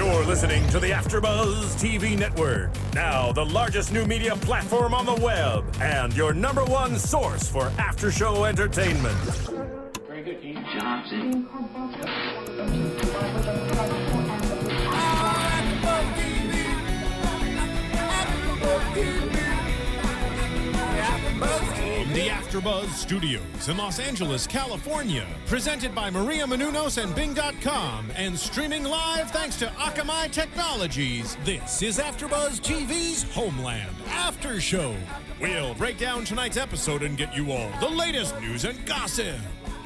You're listening to the AfterBuzz TV Network, now the largest new media platform on the web, and your #1 source for after-show entertainment. Very good, Dean. Johnson. From the AfterBuzz Studios in Los Angeles, California, presented by Maria Menounos and Bing.com, and streaming live thanks to Akamai Technologies, this is AfterBuzz TV's Homeland After Show. We'll break down tonight's episode and get you all the latest news and gossip.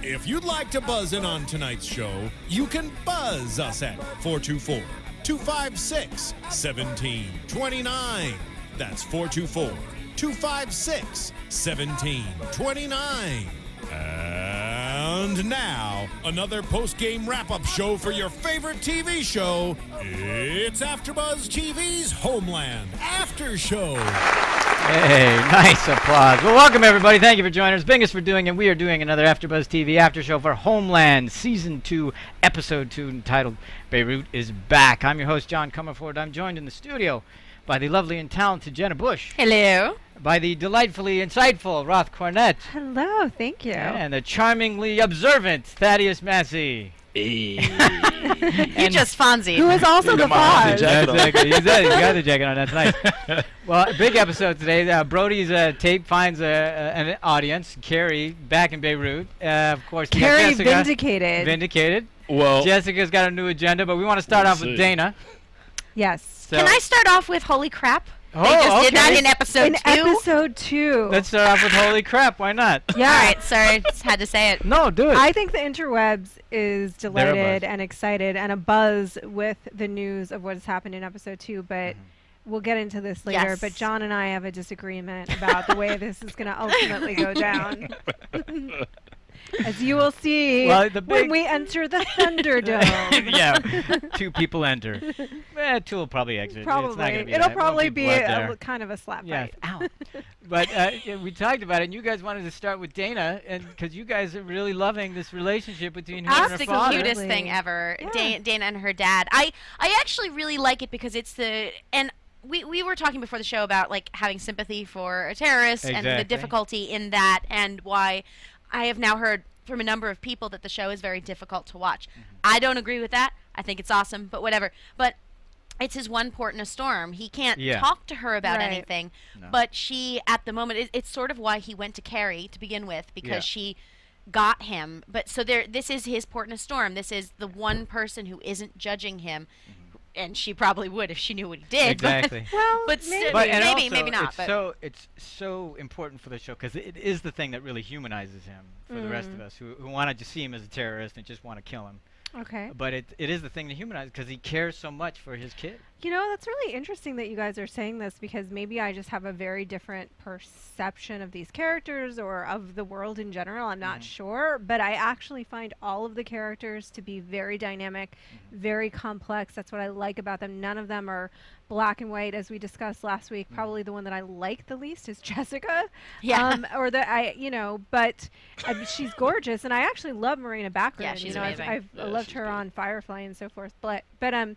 If you'd like to buzz in on tonight's show, you can buzz us at 424-256-1729. That's 424-256-1729. And now, another post-game wrap-up show for your favorite TV show. It's AfterBuzz TV's Homeland After Show. Hey, nice applause. Well, welcome everybody. Thank you for joining us. Bingus for doing it. We are doing another AfterBuzz TV After Show for Homeland Season 2, Episode 2, entitled Beirut is Back. I'm your host, John Comerford. I'm joined in the studio by the lovely and talented Jenna Bush. Hello. By the delightfully insightful Roth Cornett. Hello, thank you. And the charmingly observant Thaddeus Massey. You're just Fonzie. Who is also the Fonz. That's exactly. He's got the jacket on. That's nice. Well, big episode today. Brody's tape finds an audience. Carrie back in Beirut. Of course, Carrie Jessica, vindicated. Well, Jessica's got a new agenda, but we want to start off with Dana. Yes. So, can I start off with holy crap? Oh, they just okay. did that in episode 2. Let's start off with holy crap. Why not? Yeah. All right. Sorry, just had to say it. No, do it. I think the interwebs is delighted and excited and a buzz with the news of what has happened in episode 2, but we'll get into this later. Yes. But John and I have a disagreement about the way this is going to ultimately go down. As you will see when we enter the Thunderdome. Yeah, 2 people enter. 2 will probably exit. Probably. It's not gonna be It'll that. probably be kind of a slap fight. Ow. But we talked about it, and you guys wanted to start with Dana, and because you guys are really loving this relationship between her and her It's the father. cutest thing ever. Yeah. Dana and her dad. I actually really like it because it's we were talking before the show about like having sympathy for a terrorist and the difficulty in that, and why I have now heard from a number of people that the show is very difficult to watch. I don't agree with that. I think it's awesome, but whatever. But it's his one port in a storm. He can't talk to her about anything. No. But she, at the moment, it's sort of why he went to Carrie to begin with, because she got him. But so this is his port in a storm. This is the one person who isn't judging him. And she probably would if she knew what he did. Exactly. But maybe not. It's so important for the show because it is the thing that really humanizes him for the rest of us who wanted to see him as a terrorist and just want to kill him. Okay. But it is the thing to humanize because he cares so much for his kid. You know, that's really interesting that you guys are saying this because maybe I just have a very different perception of these characters or of the world in general. I'm not sure, but I actually find all of the characters to be very dynamic, very complex. That's what I like about them. None of them are black and white, as we discussed last week. Probably the one that I like the least is Jessica. Yeah. But she's gorgeous, and I actually love Marina Baccarin. Yeah, she's amazing. I've loved her on Firefly and so forth. But I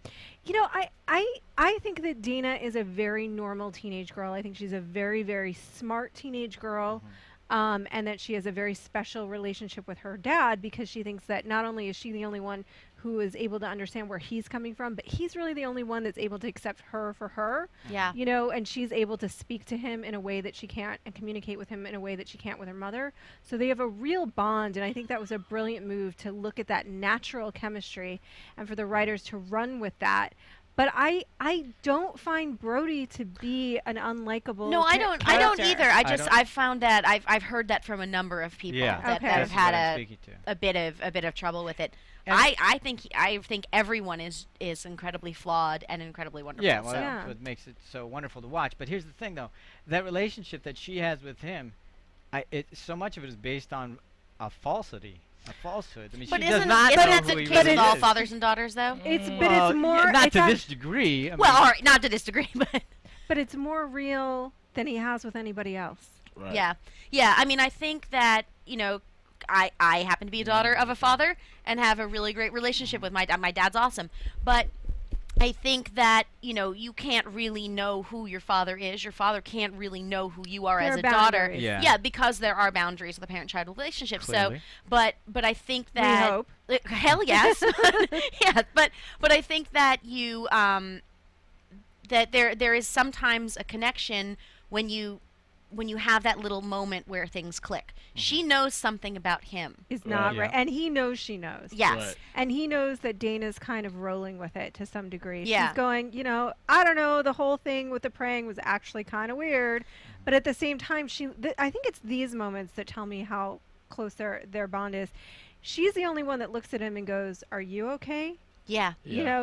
think that Dana is a very normal teenage girl. I think she's a very, very smart teenage girl. And that she has a very special relationship with her dad because she thinks that not only is she the only one who is able to understand where he's coming from, but he's really the only one that's able to accept her for her. Yeah. You know, and she's able to speak to him in a way that she can't and communicate with him in a way that she can't with her mother. So they have a real bond, and I think that was a brilliant move to look at that natural chemistry and for the writers to run with that. But I don't find Brody to be an unlikable No, I don't either. I've found that I've heard that from a number of people that have had a bit of trouble with it. I think everyone is incredibly flawed and incredibly wonderful. Yeah, well, that's what makes it so wonderful to watch. But here's the thing, though, that relationship that she has with him, so much of it is based on a falsity. A falsehood. I mean, but she does not know that who the he case really with all is. fathers and daughters, though? It's more not to this degree. Well, all right, not to this degree, but it's more real than he has with anybody else. Right. Yeah. I mean, I think that I happen to be a daughter of a father and have a really great relationship with my dad. My dad's awesome, but I think that, you can't really know who your father is. Your father can't really know who you are as a daughter. Yeah. Because there are boundaries with the parent-child relationship. Clearly. So, but I think that... We hope. Hell yes. Yeah, but I think that you, that there is sometimes a connection when you have that little moment where things click. She knows something about him. Is not right. And he knows she knows. Yes. Right. And he knows that Dana's kind of rolling with it to some degree. Yeah. She's going, I don't know, the whole thing with the praying was actually kind of weird. But at the same time, I think it's these moments that tell me how close their bond is. She's the only one that looks at him and goes, "Are you okay?" Yeah.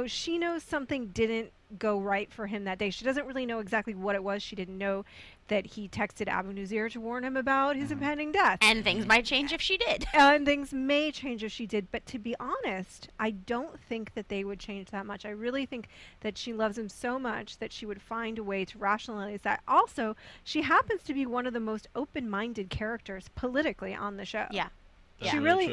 She knows something didn't go right for him that day. She doesn't really know exactly what it was. She didn't know that he texted Abu Nazir to warn him about his impending death. And things might change if she did. And things may change if she did. But to be honest, I don't think that they would change that much. I really think that she loves him so much that she would find a way to rationalize that. Also, she happens to be one of the most open-minded characters politically on the show. Yeah.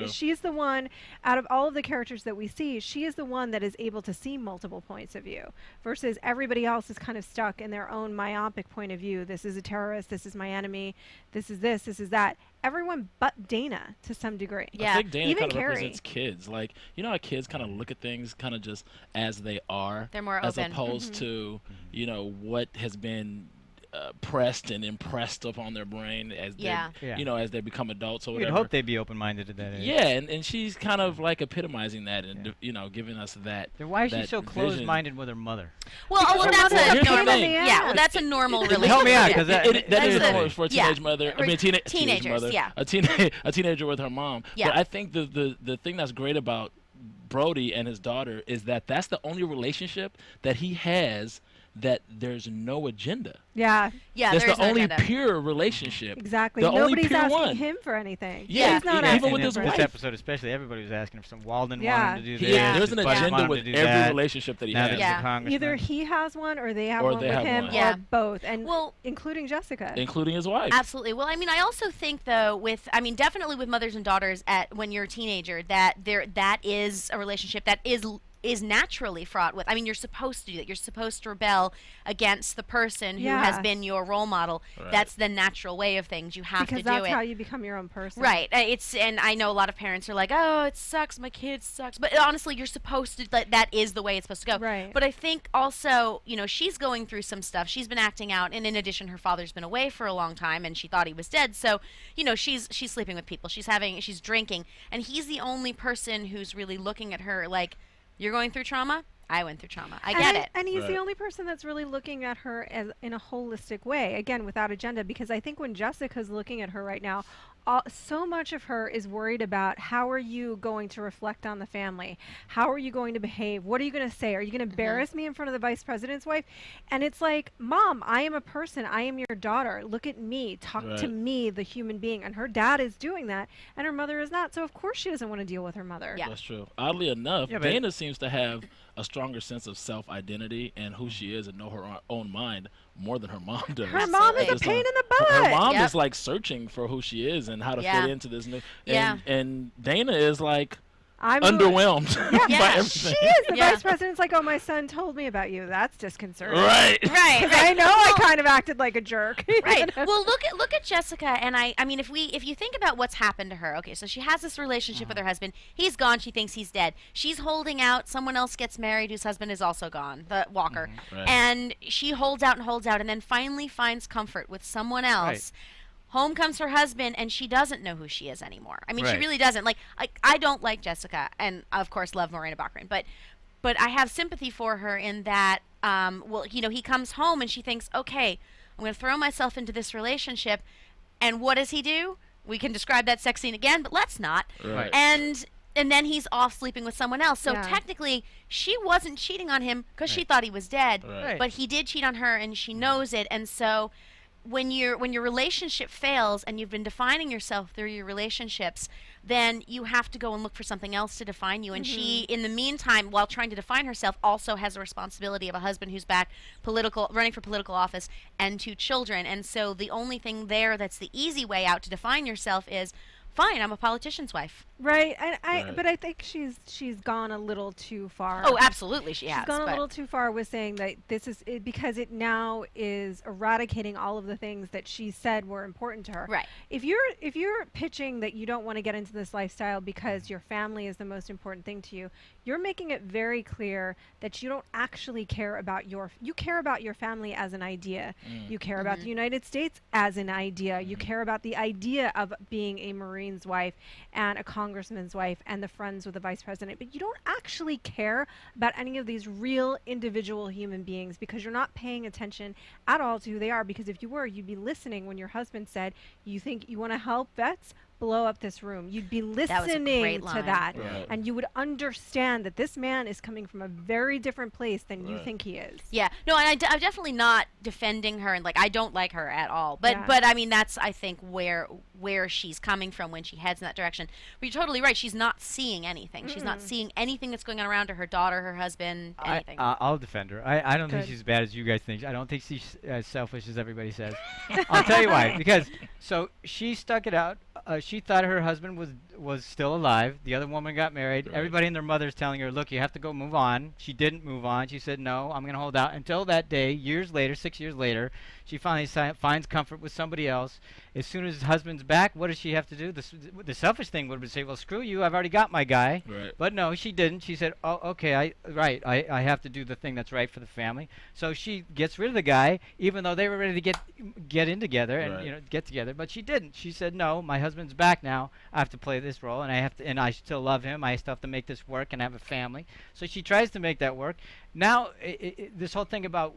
She's the one, out of all of the characters that we see, she is the one that is able to see multiple points of view, versus everybody else is kind of stuck in their own myopic point of view. This is a terrorist, this is my enemy, this is that. Everyone but Dana, to some degree. Yeah. I think Dana Even kind of Carrie. represents kids. Like, how kids kind of look at things kind of just as they are. They're more as open. opposed to, what has been pressed and impressed upon their brain as as they become adults or whatever. You'd hope they'd be open-minded at that age. Yeah, and she's kind of like epitomizing that and giving us that. Then why is she so vision. closed-minded with her mother? Well, that's Here's the normal. thing. Yeah, well, that's a normal relationship. Help me out, because that is normal for a teenage yeah. mother. I mean, teenage Teenagers, mother. yeah. A teenager with her mom. Yeah. But I think the thing that's great about Brody and his daughter is that that's the only relationship that he has that there's no agenda. Yeah. Yeah, That's there's the no only agenda. pure relationship. Exactly. The only Nobody's pure asking one. him for anything. Yeah, He's not even asking with him his for wife. This anything. episode especially, everybody was asking if some Walden Yeah. wanted him to do this. There's an his buddy agenda wanted with to do every that. relationship that he Now has. there's Yeah. the congressman. Either he has one or they have Or one they with have him one. Yeah. or both, and Well, including Jessica. Including his wife. Absolutely. Well, I mean, I also think though, definitely with mothers and daughters, when you're a teenager, that is a relationship that is naturally fraught with. I mean, you're supposed to do that. You're supposed to rebel against the person who has been your role model. Right. That's the natural way of things. You have because to do it. that's how you become your own person. Right. And I know a lot of parents are like, "Oh, it sucks. My kid sucks." But honestly, you're supposed to. That is the way it's supposed to go. Right. But I think also, she's going through some stuff. She's been acting out, and in addition, her father's been away for a long time, and she thought he was dead. So, she's sleeping with people. She's drinking, and he's the only person who's really looking at her like, "You're going through trauma. I went through trauma. I get it." And he's Right. the only person that's really looking at her as in a holistic way, again, without agenda, because I think when Jessica's looking at her right now, so much of her is worried about how are you going to reflect on the family? How are you going to behave? What are you going to say? Are you going to embarrass me in front of the vice president's wife? And it's like, Mom, I am a person. I am your daughter. Look at me. Talk to me, the human being. And her dad is doing that, and her mother is not. So, of course, she doesn't want to deal with her mother. Yeah. That's true. Oddly enough, Yeah, but- Dana seems to have a stronger sense of self-identity and who she is and know her own mind more than her mom does. Her mom is a Just, pain in the Her butt. mom Yep. is like searching for who she is and how to Yeah. fit into this new. Yeah. And Dana is like I'm underwhelmed by Yeah. everything. She is. The Yeah. vice president's like, "Oh, my son told me about you. That's disconcerting." Right. Right. I know I kind of acted like a jerk. Right. Well, look at Jessica, and I mean, if you think about what's happened to her, okay, so she has this relationship with her husband. He's gone. She thinks he's dead. She's holding out. Someone else gets married whose husband is also gone, the Walker, Right. and she holds out, and then finally finds comfort with someone else. Home comes her husband, and she doesn't know who she is anymore. I mean, she Right. really doesn't. Like, I don't like Jessica, and of course love Morena Baccarin, but I have sympathy for her in that, he comes home and she thinks, okay, I'm going to throw myself into this relationship, and what does he do? We can describe that sex scene again, but let's not. Right. And then he's off sleeping with someone else. So Yeah. technically, she wasn't cheating on him because she thought he was dead, Right. but he did cheat on her, and she knows it, and so. When your relationship fails and you've been defining yourself through your relationships, then you have to go and look for something else to define you. And she, in the meantime, while trying to define herself, also has the responsibility of a husband who's back running for political office, and 2 children. And so the only thing there that's the easy way out to define yourself is, fine, I'm a politician's wife. Right, and but I think she's gone a little too far. Oh, absolutely, she's gone a little too far with saying that this is because it now is eradicating all of the things that she said were important to her. Right. If you're pitching that you don't want to get into this lifestyle because your family is the most important thing to you, you're making it very clear that you don't actually care about you care about your family as an idea. You care about the United States as an idea. You care about the idea of being a Marine's wife and a congressman's wife and the friends with the vice president, but you don't actually care about any of these real individual human beings because you're not paying attention at all to who they are, because if you were, you'd be listening when your husband said, you think you want to help vets? Blow up this room. You'd be listening to that, and you would understand that this man is coming from a very different place than you think he is. Yeah, no, and I'm definitely not defending her, and like I don't like her at all. But I mean that's I think where she's coming from when she heads in that direction. But you're totally right. She's not seeing anything. She's not seeing anything that's going on around her daughter, her husband, anything. I'll defend her. I don't think she's as bad as you guys think. I don't think she's as selfish as everybody says. I'll tell you why. Because so she stuck it out. She thought her husband was still alive. The other woman got married. Everybody and their mother's telling her, look, you have to go move on. She didn't move on. She said, no, I'm going to hold out. Until that day, years later, 6 years later, she finally finds comfort with somebody else. As soon as his husband's back, what does she have to do? The selfish thing would be to say, well, screw you, I've already got my guy. But no, she didn't. She said, oh, okay, I have to do the thing that's right for the family. So she gets rid of the guy, even though they were ready to get in together and get together. But she didn't. She said, no, my husband's back now. I have to play this role, and I still love him. I still have to make this work and have a family. So she tries to make that work. Now, this whole thing about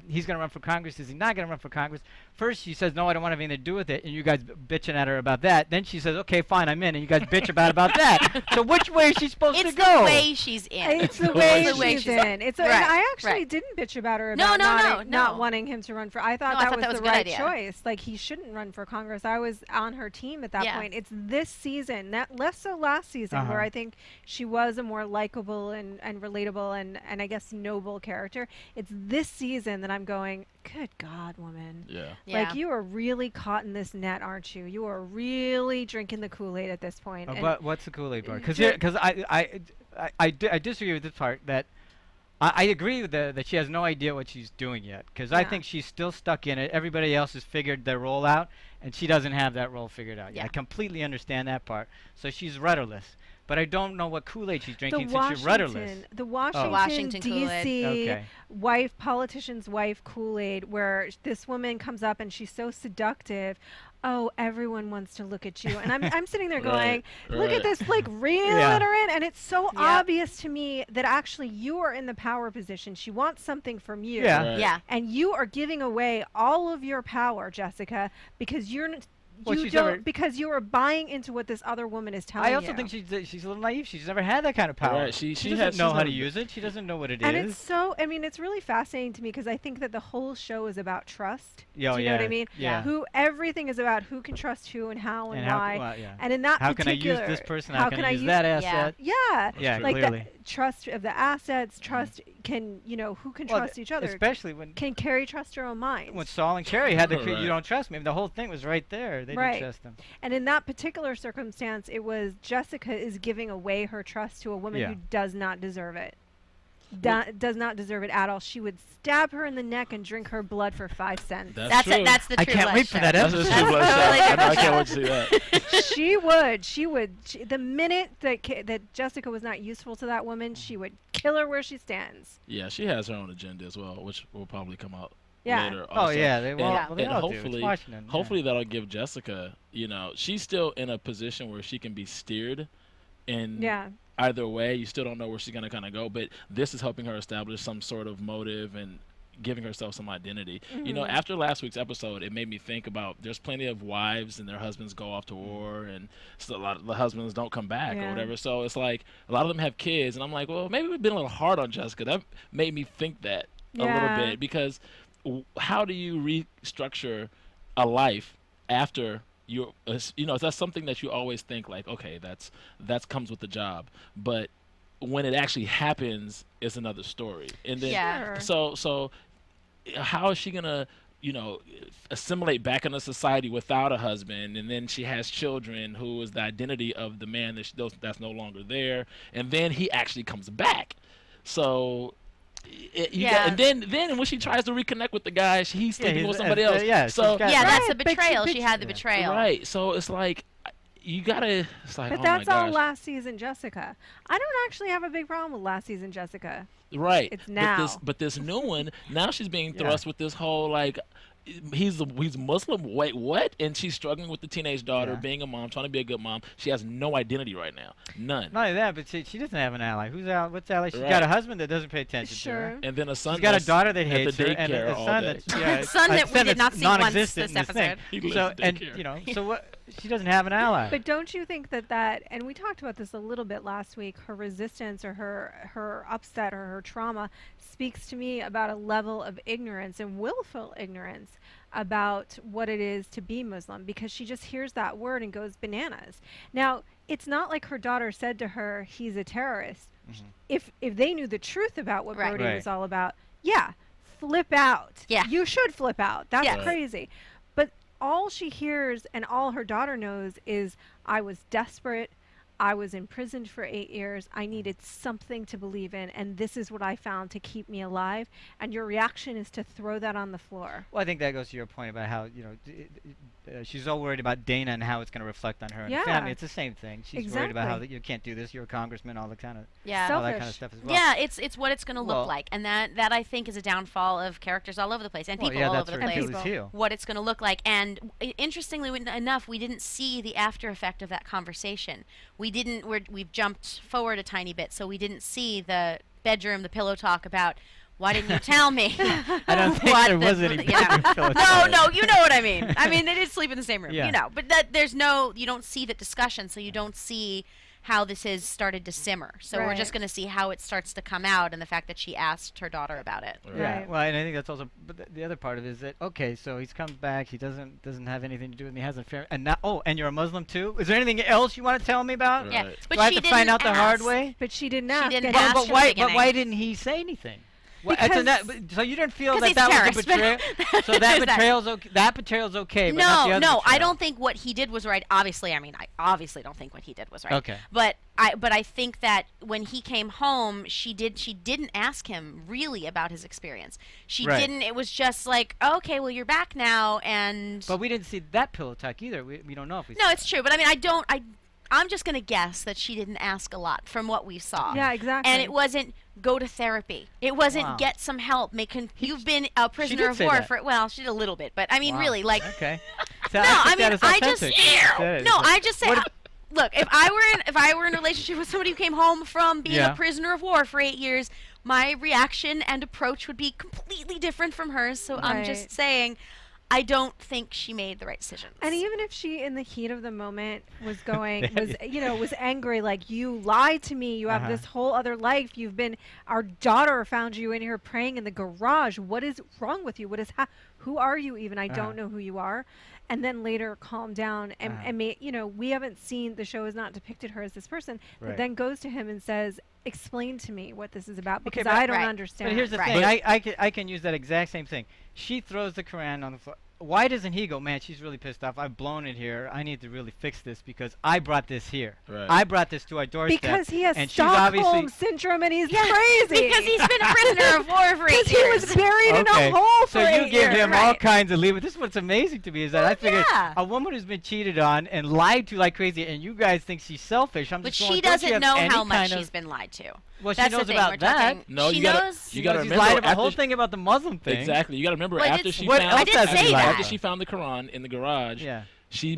he's going to run for Congress, is he not going to run for Congress? First, she says, no, I don't want anything to do with it, and you guys bitching at her about that. Then she says, okay, fine, I'm in, and you guys bitch about that. So which way is she supposed to go? It's the way she's in. It's the way she's in. And I actually didn't bitch about her about not wanting him to run for. I thought that was the right choice. Like, he shouldn't run for Congress. I was on her team at that point. It's this season, less so last season, where I think she was a more likable and relatable and I guess noble character. It's this season that I'm going, good God, woman. Like, you are really caught in this net, aren't you? You are really drinking the Kool-Aid at this point. But what's the Kool-Aid part? Because I disagree with this part. That I agree with that she has no idea what she's doing yet. Because I think she's still stuck in it. Everybody else has figured their role out, and she doesn't have that role figured out yet. I completely understand that part. So she's rudderless. But I don't know what Kool-Aid she's drinking since she's rudderless. The Washington D.C. Politician's wife Kool-Aid, where this woman comes up and she's so seductive. Oh, everyone wants to look at you. And I'm sitting there going, look at this, like, reeling her in. And it's so obvious to me that actually you are in the power position. She wants something from you. And you are giving away all of your power, Jessica, because because you are buying into what this other woman is telling you. I also think she's a little naive. She's never had that kind of power. She doesn't know how to use it. She doesn't know what it is. And it's so, I mean, it's really fascinating to me because I think that the whole show is about trust. Do you know what I mean? Everything is about who can trust who and how and why. And in that how can I use this person? How can I use that asset? Like clearly. The trust of the assets, trust who can trust each other. Especially when can Carrie trust her own mind? When Saul and Carrie had the you don't trust me. The whole thing was right there. They didn't trust them. And in that particular circumstance, it was Jessica is giving away her trust to a woman who does not deserve it. Does not deserve it at all. She would stab her in the neck and drink her blood for 5 cents. That's the true I can't wait for that episode. I can't wait to see that. She would. The minute that Jessica was not useful to that woman, she would kill her where she stands. Yeah, she has her own agenda as well, which will probably come out later. Oh yeah, they will. And hopefully that'll give Jessica. She's still in a position where she can be steered in either way. You still don't know where she's gonna kind of go, but this is helping her establish some sort of motive and giving herself some identity. After last week's episode, it made me think about there's plenty of wives and their husbands go off to war, and so a lot of the husbands don't come back or whatever. So it's like a lot of them have kids, and I'm like, well, maybe we've been a little hard on Jessica. That made me think that a little bit, because how do you restructure a life after that's something that you always think like, okay, that comes with the job, but when it actually happens is another story. And then so how is she gonna assimilate back into society without a husband, and then she has children who is the identity of the man that's no longer there, and then he actually comes back. So and then when she tries to reconnect with the guy, he's sleeping with somebody else. That's a betrayal. She had the betrayal. Right. So it's like you gotta. It's like, but that's all last season Jessica. I don't actually have a big problem with last season Jessica. Right. It's now. But this new one, now she's being thrust with this whole like, he's Muslim. Wait, what? And she's struggling with the teenage daughter, being a mom, trying to be a good mom. She has no identity right now. None. Not only that, but she doesn't have an ally. What's ally? She's got a husband that doesn't pay attention to her. And then a son. She's got a daughter that hates her, and a son that son that we did not see once this episode. So what? She doesn't have an ally. But don't you think that and we talked about this a little bit last week, her resistance or her upset or her trauma speaks to me about a level of ignorance and willful ignorance about what it is to be Muslim, because she just hears that word and goes bananas. Now, it's not like her daughter said to her, he's a terrorist. Mm-hmm. If they knew the truth about what Brody was all about, flip out. Yeah. You should flip out. That's crazy. But all she hears and all her daughter knows is, I was desperate. I was imprisoned for 8 years. I needed something to believe in, and this is what I found to keep me alive. And your reaction is to throw that on the floor. Well, I think that goes to your point about how, she's all worried about Dana and how it's going to reflect on her and the family. It's the same thing. She's worried about how you can't do this. You're a congressman, all that kind of all that kind of stuff as well. Yeah, it's what it's going to look like, and that I think is a downfall of characters all over the place and people all over the place. What it's going to look like, and interestingly enough, we didn't see the after effect of that conversation. We've jumped forward a tiny bit, so we didn't see the bedroom, the pillow talk about, why didn't you tell me? I don't think there was any bedroom pillow talk. No, you know what I mean. I mean, they did sleep in the same room, but you don't see the discussion, so you don't see how this has started to simmer. So we're just going to see how it starts to come out, and the fact that she asked her daughter about it. Yeah. Well, and I think that's also. But the other part of it is that so he's come back. He doesn't have anything to do with me. Hasn't fair. And now, and you're a Muslim too. Is there anything else you want to tell me about? Right. Yeah, but I have to find out the hard way. But she didn't ask. But why didn't he say anything? So you didn't feel that was a betrayal. So that betrayal's okay. But not the other betrayal. I don't think what he did was right. Obviously, I obviously don't think what he did was right. Okay. But I think that when he came home, she didn't ask him really about his experience. She didn't. It was just like, okay, well, you're back now, and. But we didn't see that pillow talk either. We don't know if we. No, it's true. But I mean, I'm just going to guess that she didn't ask a lot from what we saw. Yeah, exactly. And it wasn't go to therapy. It wasn't get some help. You've been a prisoner of war for, well, she did a little bit, but I mean, really, like. Okay. I just say, look, if I were in a relationship with somebody who came home from being a prisoner of war for 8 years, my reaction and approach would be completely different from hers. So I'm just saying, I don't think she made the right decisions. And even if she, in the heat of the moment, was was angry, like, you lied to me, you have this whole other life, our daughter found you in here praying in the garage, what is wrong with you? Who are you even? I don't know who you are. And then later calm down and we haven't seen, the show has not depicted her as this person, but then goes to him and says, explain to me what this is about, because I don't understand. But here's the thing, I can use that exact same thing. She throws the Quran on the floor. Why doesn't he go, man, she's really pissed off. I've blown it here. I need to really fix this because I brought this here. Right. I brought this to our doorstep. Because he has Stockholm syndrome and he's crazy. Because he's been a prisoner of war for 8 years. Because he was buried in a hole for 8 years. So you give him all kinds of leeway. This is what's amazing to me is that I figure a woman who's been cheated on and lied to like crazy, and you guys think she's selfish. But she doesn't know how much she's been lied to. Well, she knows about that. No, she knows. You got to remember. Lied about the whole thing about the Muslim thing. Exactly. You got to remember after she found the Quran in the garage. She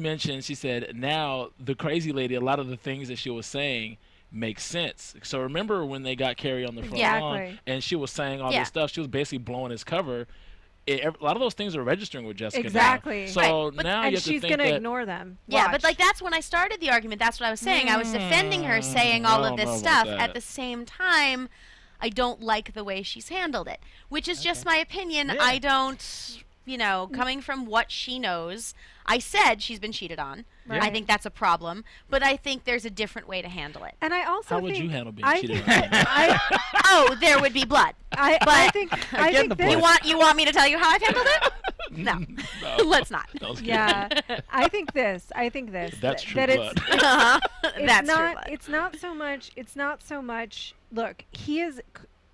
said, now the crazy lady, a lot of the things that she was saying make sense. So remember when they got Carrie on the front lawn and she was saying all this stuff, she was basically blowing his cover. A lot of those things are registering with Jessica. Exactly. Now. So now you have to think she's going to ignore them. Yeah, but like that's when I started the argument. That's what I was saying. I was defending her, saying all of this stuff. At the same time, I don't like the way she's handled it, which is just my opinion. Yeah. I don't, coming from what she knows, I said she's been cheated on. Right. I think that's a problem, but I think there's a different way to handle it. And I also How would you handle being cheated on? There would be blood. I think you want me to tell you how I've handled it? No. Let's not. Yeah, I think this. That's true that blood. That's true blood. It's not so much. Look, he is.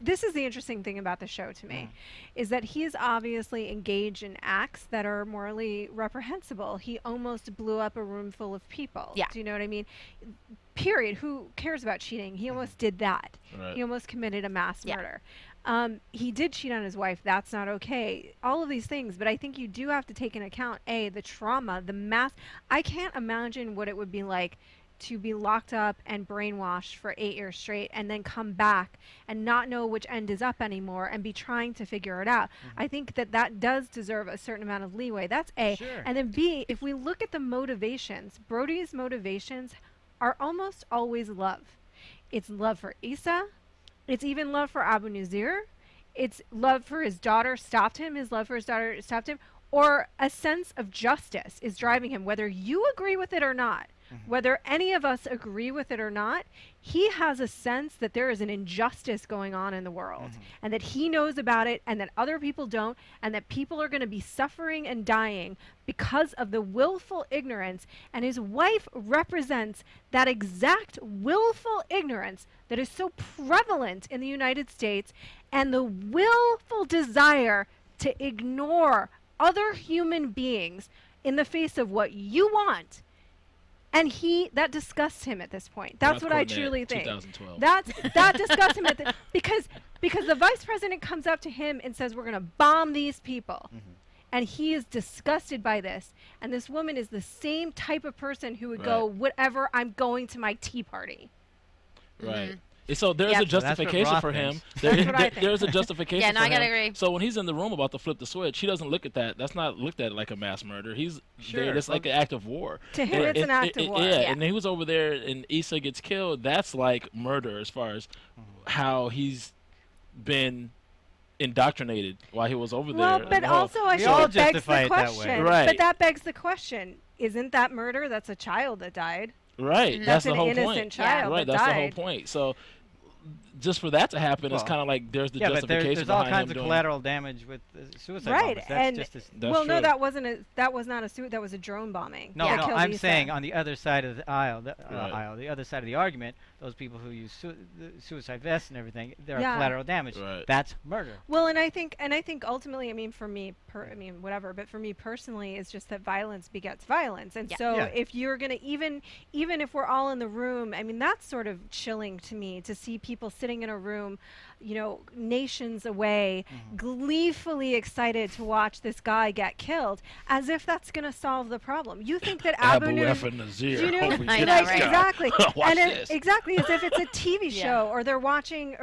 This is the interesting thing about the show to me, is that he is obviously engaged in acts that are morally reprehensible. He almost blew up a room full of people. Yeah. Do you know what I mean? Period. Who cares about cheating? He almost did that. Right. He almost committed a mass murder. He did cheat on his wife. That's not okay. All of these things. But I think you do have to take into account, the trauma, the mass. I can't imagine what it would be like to be locked up and brainwashed for 8 years straight and then come back and not know which end is up anymore and be trying to figure it out. I think that does deserve a certain amount of leeway. That's A. Sure. And then B, if we look at the motivations, Brody's motivations are almost always love. It's love for Issa. It's even love for Abu Nazir. It's love for his daughter stopped him. His love for his daughter stopped him. Or a sense of justice is driving him, whether you agree with it or not. Whether any of us agree with it or not, he has a sense that there is an injustice going on in the world and that he knows about it and that other people don't, and that people are going to be suffering and dying because of the willful ignorance. And his wife represents that exact willful ignorance that is so prevalent in the United States, and the willful desire to ignore other human beings in the face of what you want. And that disgusts him at this point. That's what I truly think. 2012. That disgusts him because the vice president comes up to him and says, we're going to bomb these people. And he is disgusted by this. And this woman is the same type of person who would go, whatever, I'm going to my tea party. Right. So there's a justification for him. There's a justification Yeah, no, for I gotta him. agree. So when he's in the room about to flip the switch, he doesn't look at that. That's not looked at like a mass murder. He's there. It's like an act of war. To him, it's an act of war. Yeah, and he was over there and Issa gets killed. That's like murder as far as how he's been indoctrinated while he was over there. Well, but also I think it begs the question. Right. But that begs the question. Isn't that murder? That's a child that died. Right. That's the whole point. That's an innocent child Right. that That's died. the whole point. So just for that to happen, it's kind of like there's the justification but there's all behind kinds him of doing collateral damage with suicide right, bombers. That's and just as well, no, that was not a suit. That was a drone bombing. No, no, I'm saying on the other side of the aisle, the other side of the argument, those people who use suicide vests and everything, there are collateral damage. Right. That's murder. Well, and I think ultimately, I mean, for me, whatever, but for me personally, it's just that violence begets violence, and so if you're gonna even if we're all in the room, I mean, that's sort of chilling to me to see people sitting in a room, you know, nations away, gleefully excited to watch this guy get killed, as if that's going to solve the problem. You think that Abu Nazir, you know, exactly, exactly, as if it's a TV show, or they're watching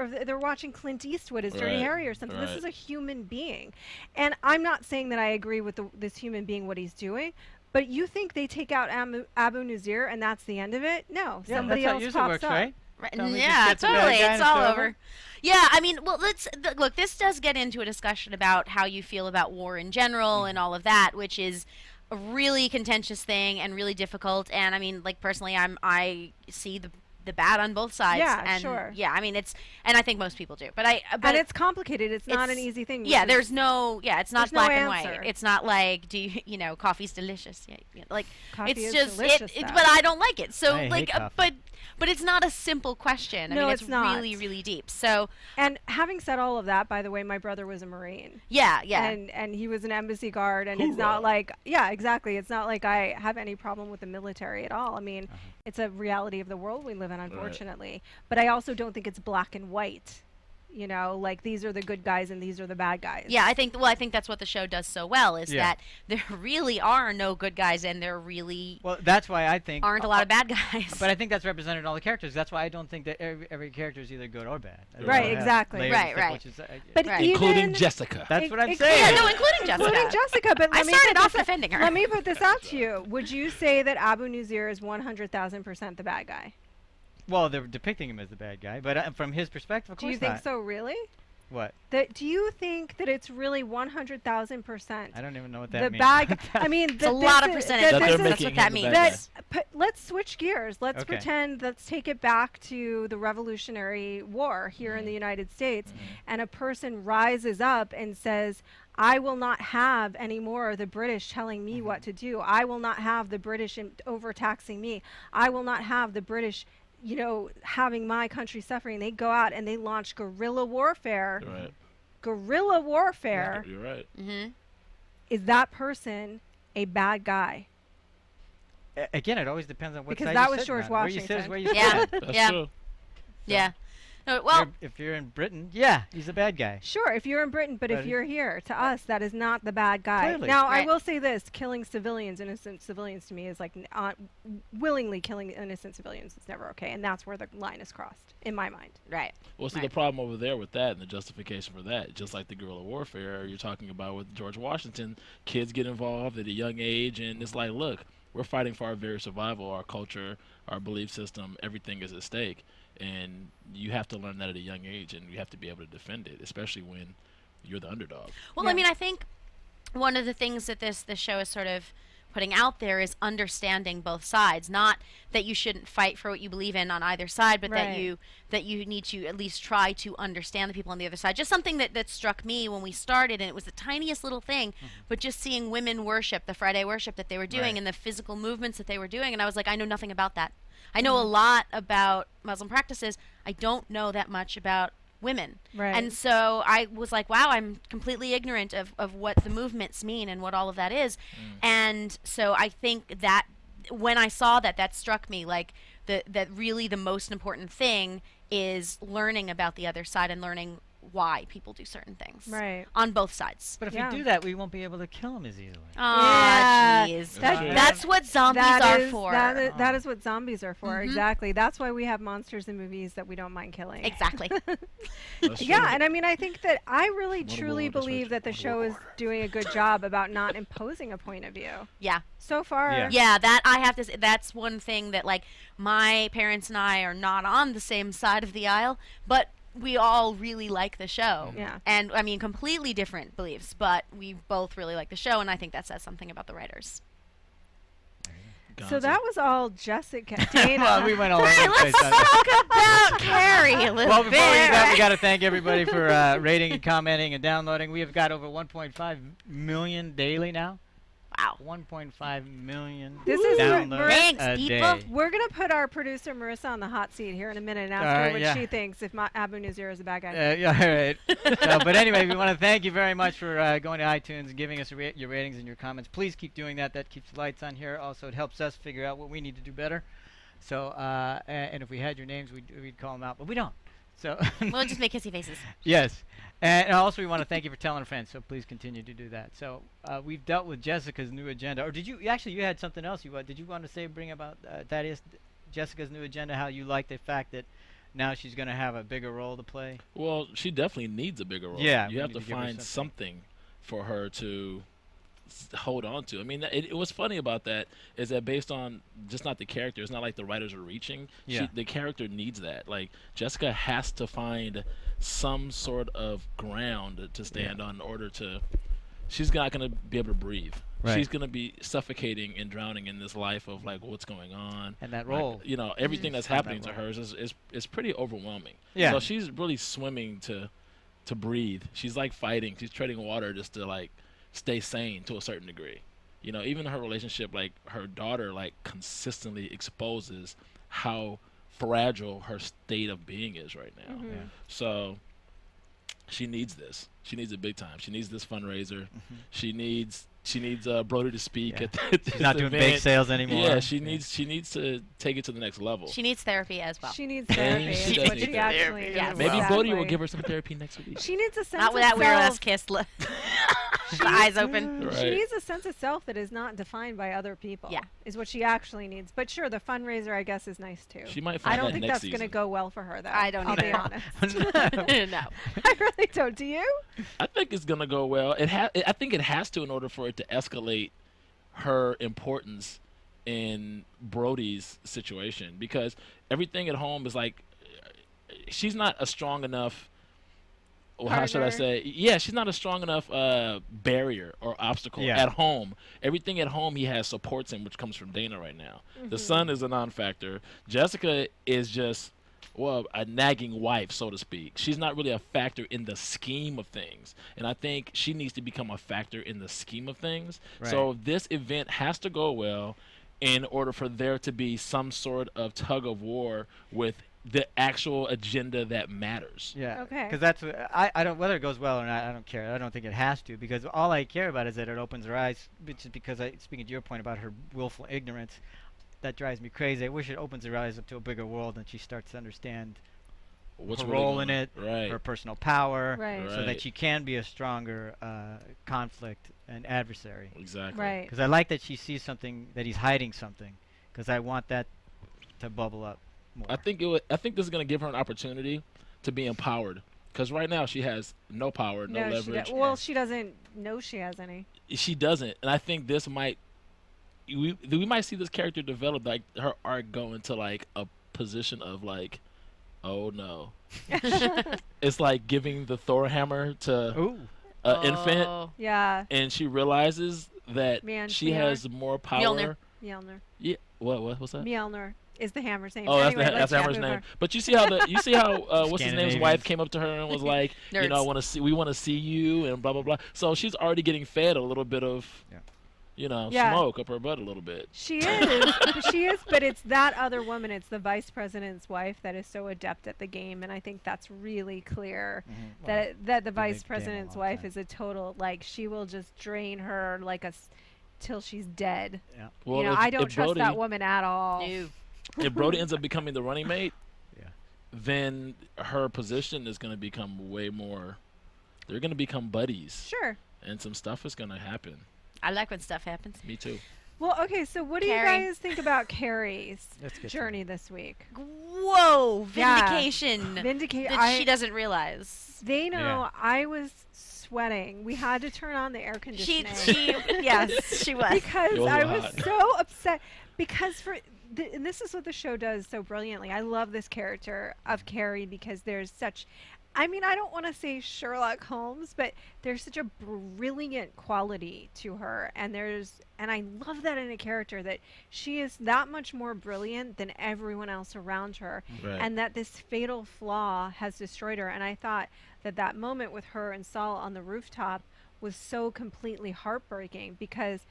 Clint Eastwood as Dirty Harry or something. This is a human being, and I'm not saying that I agree with this human being what he's doing. But you think they take out Abu Nazir and that's the end of it? No, somebody else pops up. Right. Yeah, totally. It's all over. Yeah, I mean, well, look, this does get into a discussion about how you feel about war in general and all of that, which is a really contentious thing and really difficult. And I mean, like, personally, I see the bad on both sides. Yeah, and sure. Yeah, I mean, and I think most people do. But and it's complicated. It's not an easy thing. Yeah, it's not black and white. It's not like, coffee's delicious. Yeah, like, coffee it's is just delicious, but I don't like it. So I like, hate coffee. But it's not a simple question. I mean, it's really, really deep. So, and having said all of that, by the way, my brother was a Marine. Yeah. And he was an embassy guard, and it's not like, exactly. It's not like I have any problem with the military at all. I mean, it's a reality of the world we live in, unfortunately. Right. But I also don't think it's black and white. You know, like, these are the good guys and these are the bad guys. Yeah, I think that's what the show does so well, is that there really are no good guys, and there really that's why I think aren't a lot of bad guys. But I think that's represented in all the characters. That's why I don't think that every character is either good or bad. Right, exactly. Right. But including Jessica. That's what I'm saying. Yeah, no, including Jessica. But I started off defending her. Let me put this out to you. Would you say that Abu Nazir is 100,000% the bad guy? Well, they're depicting him as the bad guy, but from his perspective, of course not. Do you think so, really? What? Do you think that it's really 100,000%? I don't even know what that means. The bag. I mean, it's a lot of percentage. That's what that means. Let's switch gears. Let's pretend. Let's take it back to the Revolutionary War here in the United States, and a person rises up and says, I will not have any more of the British telling me what to do. I will not have the British overtaxing me. I will not have the British, having my country suffering. They go out and they launch guerrilla warfare. Right. Guerrilla warfare. Yeah, you're right. Is that person a bad guy? Again, it always depends on what because side that you're was sitting George on. Washington. Where you sit is where you yeah. sit. That's true. Yeah. Well, if you're in Britain, yeah, he's a bad guy. Sure, if you're in Britain, but if you're here, to us, that is not the bad guy. Clearly. Now, I will say this: killing civilians, innocent civilians, to me is like willingly killing innocent civilians. It's never okay, and that's where the line is crossed, in my mind. Right. Well, see, the problem over there with that and the justification for that, just like the guerrilla warfare you're talking about with George Washington, kids get involved at a young age, and it's like, look, we're fighting for our very survival, our culture, our belief system, everything is at stake. And you have to learn that at a young age, and you have to be able to defend it, especially when you're the underdog. Well, I mean, I think one of the things that this show is sort of putting out there is understanding both sides. Not that you shouldn't fight for what you believe in on either side, but that you need to at least try to understand the people on the other side. Just something that struck me when we started, and it was the tiniest little thing, but just seeing women worship, the Friday worship that they were doing, and the physical movements that they were doing, and I was like, I know nothing about that. I know a lot about Muslim practices. I don't know that much about women. Right. And so I was like, wow, I'm completely ignorant of what the movements mean and what all of that is. And so I think that when I saw that, that struck me like that really the most important thing is learning about the other side and learning why people do certain things. Right. On both sides. But if you do that, we won't be able to kill him as easily. Oh, jeez. That's what zombies are for. That is what zombies are for, exactly. That's why we have monsters in movies that we don't mind killing. Exactly. Yeah, and I mean, I think that I really truly believe that the show is doing a good job about not imposing a point of view. Yeah. So far. Yeah, that I have to say, that's one thing that, like, my parents and I are not on the same side of the aisle, but we all really like the show. Yeah. And, I mean, completely different beliefs, but we both really like the show, and I think that says something about the writers. So that was all Jessica. Dana. Well, we went all over the place. Let's talk about Carrie a little Well, bit. before we do that, we got to thank everybody for rating and commenting and downloading. We have got over 1.5 million daily now. Wow. 1.5 million This is downloads Thanks, a people. day. We're going to put our producer Marissa on the hot seat here in a minute and ask her what she thinks if Abu Nazir is a bad guy. Yeah, all right. But anyway, we want to thank you very much for going to iTunes and giving us your ratings and your comments. Please keep doing that. That keeps the lights on here. Also, it helps us figure out what we need to do better. So, and if we had your names, we'd call them out, but we don't. So We'll just make kissy faces. Yes. And also, we want to thank you for telling a friend, so please continue to do that. So we've dealt with Jessica's new agenda. Or did you had something else did you want to bring about Thaddeus, Jessica's new agenda, how you like the fact that now she's going to have a bigger role to play? Well, she definitely needs a bigger role. Yeah. You have to find something for her to hold on to. I mean, what's funny about that is that based on just not the character, it's not like the writers are reaching. The character needs that. Like, Jessica has to find some sort of ground to stand on in order to. She's not going to be able to breathe. Right. She's going to be suffocating and drowning in this life of like what's going on. And that role. Like, everything that's happening to her is pretty overwhelming. Yeah. So she's really swimming to breathe. She's like fighting. She's treading water just to like stay sane to a certain degree. Even her relationship, like her daughter, like consistently exposes how fragile her state of being is right now. So she needs this. She needs it big time. She needs this fundraiser. She needs Brody to speak at She's not doing bake sales anymore. Yeah, she needs to take it to the next level. She needs therapy as well. She needs therapy. She is does what need she therapy. actually needs. Maybe Exactly. Brody will give her some therapy next week. She needs a sense Not of with that weird ass self. kiss. The eyes open. Right. She needs a sense of self that is not defined by other people. Yeah. Is what she actually needs. But sure, the fundraiser, I guess, is nice too. She might find I don't that think next that's going to season. go well for her, though. I don't I'll be either. honest. No. I really don't. Do you? I think it's gonna go well. I think it has to in order for it to escalate her importance in Brody's situation, because everything at home is like she's not a strong enough how should I say? Yeah, she's not a strong enough barrier or obstacle at home. Everything at home he has supports him, which comes from Dana right now. The son is a non-factor. Jessica is just, well, a nagging wife, so to speak. She's not really a factor in the scheme of things. And I think she needs to become a factor in the scheme of things. Right. So this event has to go well in order for there to be some sort of tug of war with the actual agenda that matters. Yeah. Okay. Because that's I don't, whether it goes well or not, I don't care. I don't think it has to, because all I care about is that it opens her eyes. Which is because speaking to your point about her willful ignorance, that drives me crazy. I wish it opens her eyes up to a bigger world and she starts to understand what's her role in it, her personal power, so that she can be a stronger conflict and adversary. Exactly. Right. Because I like that she sees something, that he's hiding something, because I want that to bubble up more. I think this is going to give her an opportunity to be empowered, because right now she has no power, no leverage. Well, she doesn't know she has any. She doesn't, and I think this might. We might see this character develop, like her arc go into like a position of like, oh no. It's like giving the Thor hammer to an infant. Yeah. And she realizes that she has more power. Mjolnir. Yeah. What's that? Mjolnir is the hammer's name. Oh, anyway, that's the hammer's name. But you see how what's his name's wife came up to her and was like, you know, we want to see you and blah blah blah. So she's already getting fed a little bit of smoke up her butt a little bit. She is, but it's that other woman. It's the vice president's wife that is so adept at the game, and I think that's really clear. That the vice president's wife is a total, like, she will just drain her like till she's dead. Yeah. Well, I don't trust that woman at all. No. If Brody ends up becoming the running mate, then her position is going to become way more. They're going to become buddies. Sure. And some stuff is going to happen. I like when stuff happens. Me too. Well, okay, so what do you guys think about Carrie's journey this week? Whoa, vindication. That she doesn't realize. They know I was sweating. We had to turn on the air conditioning. Yes, she was. Because I was so upset. Because and this is what the show does so brilliantly. I love this character of Carrie because there's such... I mean, I don't want to say Sherlock Holmes, but there's such a brilliant quality to her, and I love that in a character, that she is that much more brilliant than everyone else around her, and that this fatal flaw has destroyed her. And I thought that moment with her and Saul on the rooftop was so completely heartbreaking, because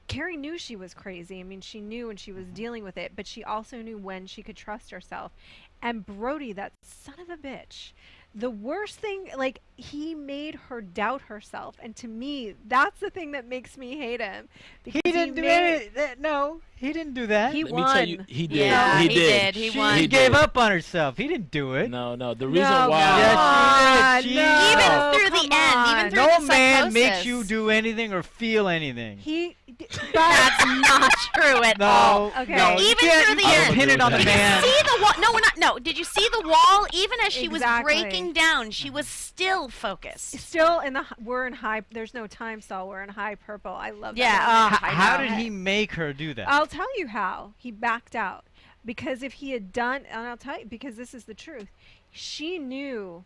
Carrie knew she was crazy. I mean, she knew, and she was dealing with it, but she also knew when she could trust herself. And Brody, that son of a bitch, the worst thing, like, he made her doubt herself, and to me, that's the thing that makes me hate him. He didn't do it. No, he didn't do that. He won. Let me tell you, he did. Yeah, he did. He won. She gave up on herself. He didn't do it. No. The reason why. Yes, she did. Even through the end, even through the psychosis. No man makes you do anything or feel anything. That's not true at all. Okay. No, even through the end. Pin it on the man. Did you see the wall? No, we're not. No. Did you see the wall? Even as she was breaking down, she was still focused. Still we're in high. There's no time, Saul. We're in high purple. I love that. Yeah. How did he make her do that? I'll tell you how. He backed out, because if he had done, and I'll tell you, because this is the truth, she knew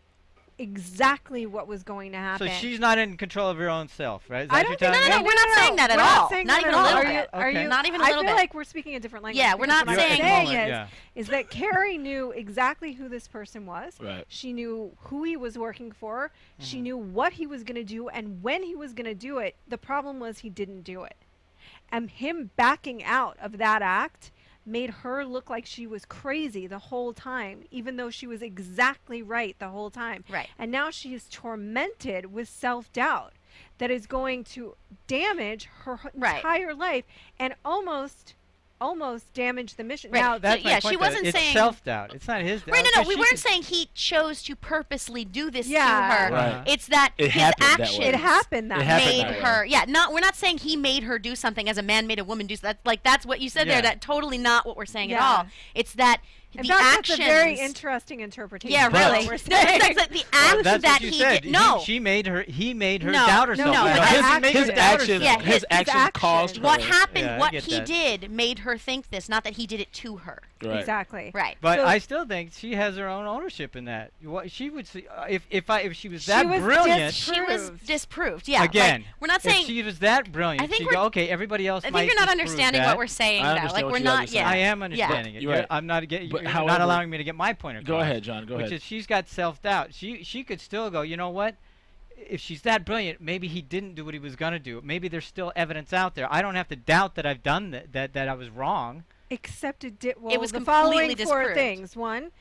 exactly what was going to happen. So she's not in control of her own self, right? Is that I don't think. No, we're not saying that at all. Not even a little bit. Are you? Not even a little bit. I feel like we're speaking a different language. Yeah, we're not saying. Is that Carrie knew exactly who this person was. Right. She knew who he was working for. She knew what he was going to do and when he was going to do it. The problem was he didn't do it. And him backing out of that act made her look like she was crazy the whole time, even though she was exactly right the whole time. Right. And now she is tormented with self-doubt that is going to damage her entire life and almost damage the mission. Right. Now, that's my point, she wasn't it's saying self-doubt. It's not his doubt. Right, no, we weren't saying he chose to purposely do this to her. Right. It's that his actions it happened that made her. Yeah, we're not saying he made her do something as a man made a woman do. That's what you said there. That totally not what we're saying at all. It's that In fact, that's a very interesting interpretation. Yeah, really. We're the act that he did. No, he made her doubt herself. No, his actions caused her. What happened? What he did made her think this, not that he did it to her. Right. Exactly. Right. But I still think she has her own ownership in that. What she would see if she was that brilliant. She was disproved. Yeah. Again, like, we're not saying if she was that brilliant. I think okay, everybody else. I think you're not understanding what we're saying, though. Like we're not. Yeah. I am understanding it. You're right. I'm not getting. You're not allowing me to get my point across. Go ahead, John. Go ahead. Which is she's got self-doubt. She could still go, you know what? If she's that brilliant, maybe he didn't do what he was going to do. Maybe there's still evidence out there. I don't have to doubt that I've done that I was wrong. Except it did. Well, it was the completely following disproved. 4 things. 1,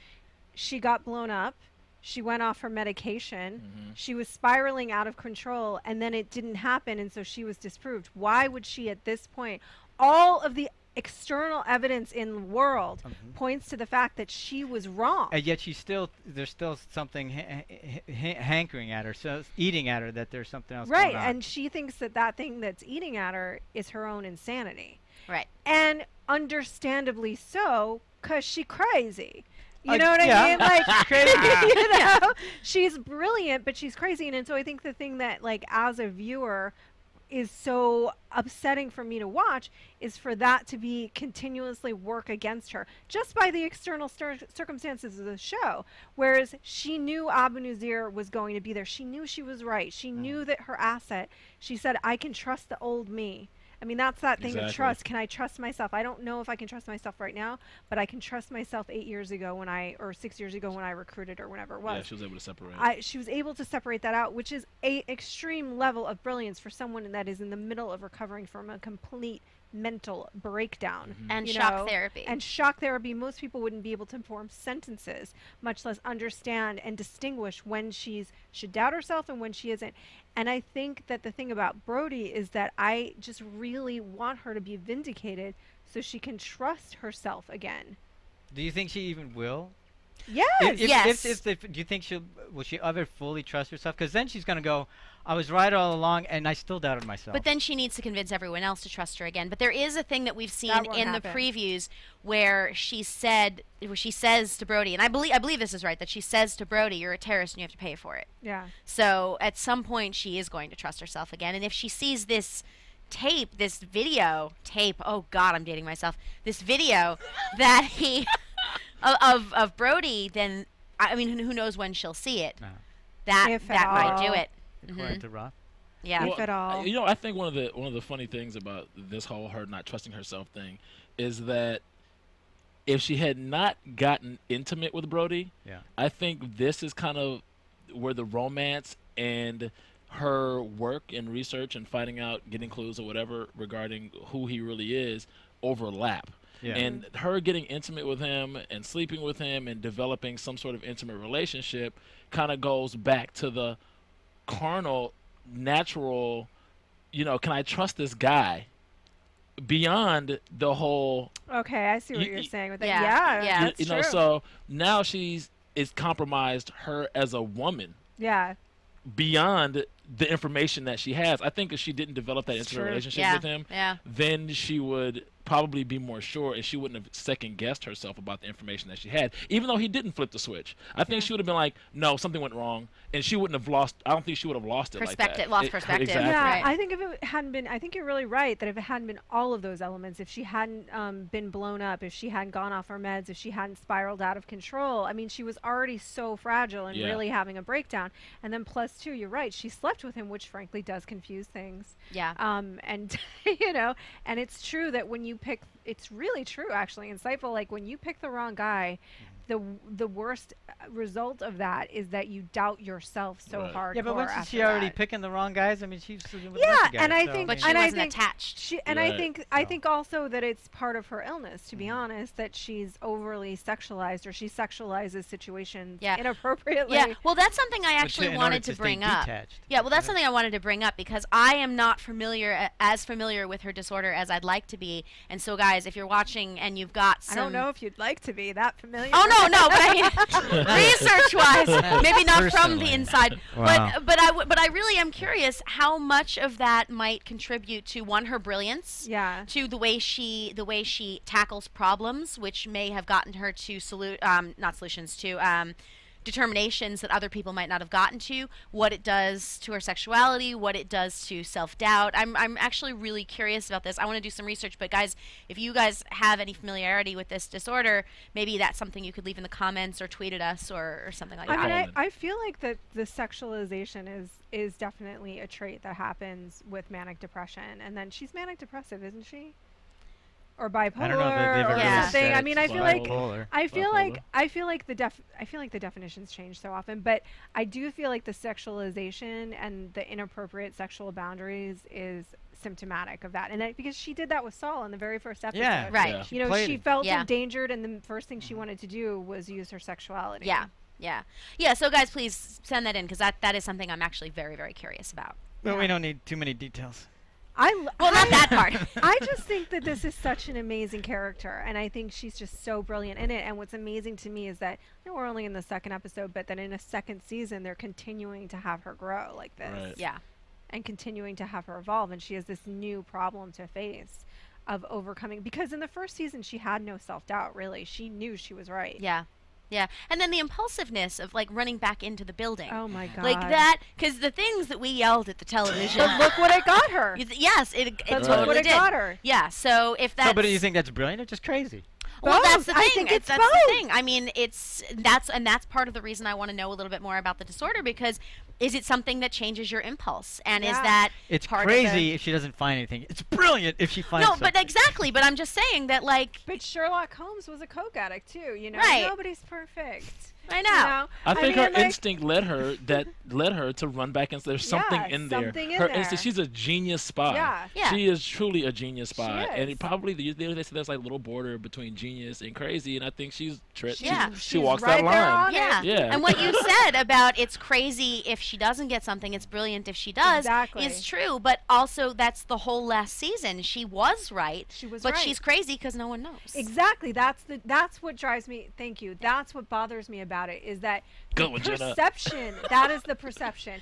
she got blown up. She went off her medication. She was spiraling out of control, and then it didn't happen, and so she was disproved. Why would she at this point? All of the external evidence in the world points to the fact that she was wrong. And yet there's still something hankering at her, so eating at her, that there's something else going on. Right, and she thinks that thing that's eating at her is her own insanity. Right. And understandably so, because she's crazy. You know what I mean? Like, crazy. You know, she's brilliant, but she's crazy. And so I think the thing that, like, as a viewer, is so upsetting for me to watch is for that to be continuously work against her just by the external circumstances of the show. Whereas she knew Abu Nazir was going to be there. She knew she was right. She knew that her asset. She said, I can trust the old me. I mean, that's that thing of trust. Can I trust myself? I don't know if I can trust myself right now, but I can trust myself 8 years ago or 6 years ago when I recruited or whenever it was. Yeah, she was able to separate. She was able to separate that out, which is a extreme level of brilliance for someone that is in the middle of recovering from a complete mental breakdown. And shock therapy. And shock therapy. Most people wouldn't be able to form sentences, much less understand and distinguish when should doubt herself and when she isn't. And I think that the thing about Brody is that I just really want her to be vindicated so she can trust herself again. Do you think she even will? Yes. Yes. Do you think will she ever fully trust herself? Because then she's going to go, I was right all along, and I still doubted myself. But then she needs to convince everyone else to trust her again. But there is a thing that we've seen in the previews where she says to Brody, and I believe this is right, that she says to Brody, "You're a terrorist and you have to pay for it." Yeah. So at some point she is going to trust herself again, and if she sees this video, oh God, I'm dating myself. This video that he of Brody, then I mean, who knows when she'll see it? That might do it. According to Roth. Yeah. If at all. You know, I think one of the funny things about this whole her not trusting herself thing is that if she had not gotten intimate with Brody, I think this is kind of where the romance and her work and research and finding out, getting clues or whatever regarding who he really is overlap. Yeah. And her getting intimate with him and sleeping with him and developing some sort of intimate relationship kind of goes back to the carnal, natural, can I trust this guy? Beyond the whole. Okay, I see what you're saying with that. Yeah, that's true. So now is compromised her as a woman. Yeah. Beyond the information that she has. I think if she didn't develop that intimate relationship with him, then she would probably be more sure, and she wouldn't have second-guessed herself about the information that she had, even though he didn't flip the switch. I think she would have been like, no, something went wrong, and she wouldn't have lost. I don't think she would have lost it like that. Lost perspective. Exactly. Yeah, right. I think if it hadn't been, I think you're really right that if it hadn't been all of those elements, if she hadn't been blown up, if she hadn't gone off her meds, if she hadn't spiraled out of control, I mean, she was already so fragile and really having a breakdown. And then plus two, you're right, she slept with him, which frankly does confuse things. Yeah. And and it's true that when you pick, it's really true actually, insightful, like when you pick the wrong guy, the worst result of that is that you doubt yourself so hard. Yeah, but wasn't she already picking the wrong guys? I mean, she's sleeping with guys, and I think, but she wasn't attached. I think also that it's part of her illness, to be honest, that she's overly sexualized, or she sexualizes situations inappropriately. Yeah, well, that's something I actually wanted to bring up. Yeah, well, that's something I wanted to bring up because I am not as familiar with her disorder as I'd like to be. And so, guys, if you're watching and you've got some, I don't know if you'd like to be that familiar. Oh no. But I mean, research-wise, maybe not from the inside. Wow. But I really am curious how much of that might contribute to her brilliance. Yeah. To the way she tackles problems, which may have gotten her to determinations that other people might not have gotten to, what it does to her sexuality, what it does to self-doubt. I'm actually really curious about this. I want to do some research, but guys, if you guys have any familiarity with this disorder, maybe that's something you could leave in the comments or tweet at us or something like that. I mean, I feel like that the sexualization is definitely a trait that happens with manic depression, and then she's manic depressive, isn't she? Or bipolar, I don't know if they've ever Yeah. something. I mean, I feel like bipolar. I feel like the definitions change so often, but I do feel like the sexualization and the inappropriate sexual boundaries is symptomatic of that, and because she did that with Saul in the very first episode. Yeah, Right. Yeah. You know, she felt Yeah. endangered, and the first thing she wanted to do was use her sexuality. Yeah. So guys, please send that in, because that is something I'm actually very, very curious about. But we don't need too many details. Well, not that part. I just think that this is such an amazing character, and I think she's just so brilliant in it. And what's amazing to me is that, we're only in the second episode, but then in a second season, they're continuing to have her grow like this. Right. Yeah. And continuing to have her evolve, and she has this new problem to face of overcoming. Because in the first season, she had no self-doubt, really. She knew she was right. Yeah. And then the impulsiveness of running back into the building. Oh my God. Like that, because the things that we yelled at the television. But look what it got her. Yes, it But totally look what it did. got her. Yeah. So if that's. No, but do you think that's brilliant or just crazy? Well, Both. that's the thing. I think it's that's both. the thing. I mean, that's part of the reason I want to know a little bit more about the disorder, because is it something that changes your impulse, and is Yeah. that It's part crazy if she doesn't find anything. It's brilliant if she finds something. but exactly. But I'm just saying that, But Sherlock Holmes was a coke addict too, Right. Nobody's perfect. I know. I think mean, her instinct led her to run back and there's something Yeah, in there. something in Her there. instinct, she's a genius spy. Yeah. She is truly a genius spy. She And is. probably they say there's like a little border between genius and crazy, and I think she She's walks right that there line. on it. Yeah. Yeah. And what you said about it's crazy if she doesn't get something, it's brilliant if she does, Exactly. is true. But also, that's the whole last season. She was right. She was but right. she's crazy because no one knows. Exactly. That's what drives me. Thank you. That's what bothers me about it, is that Go the with Jenna. perception. That is the perception.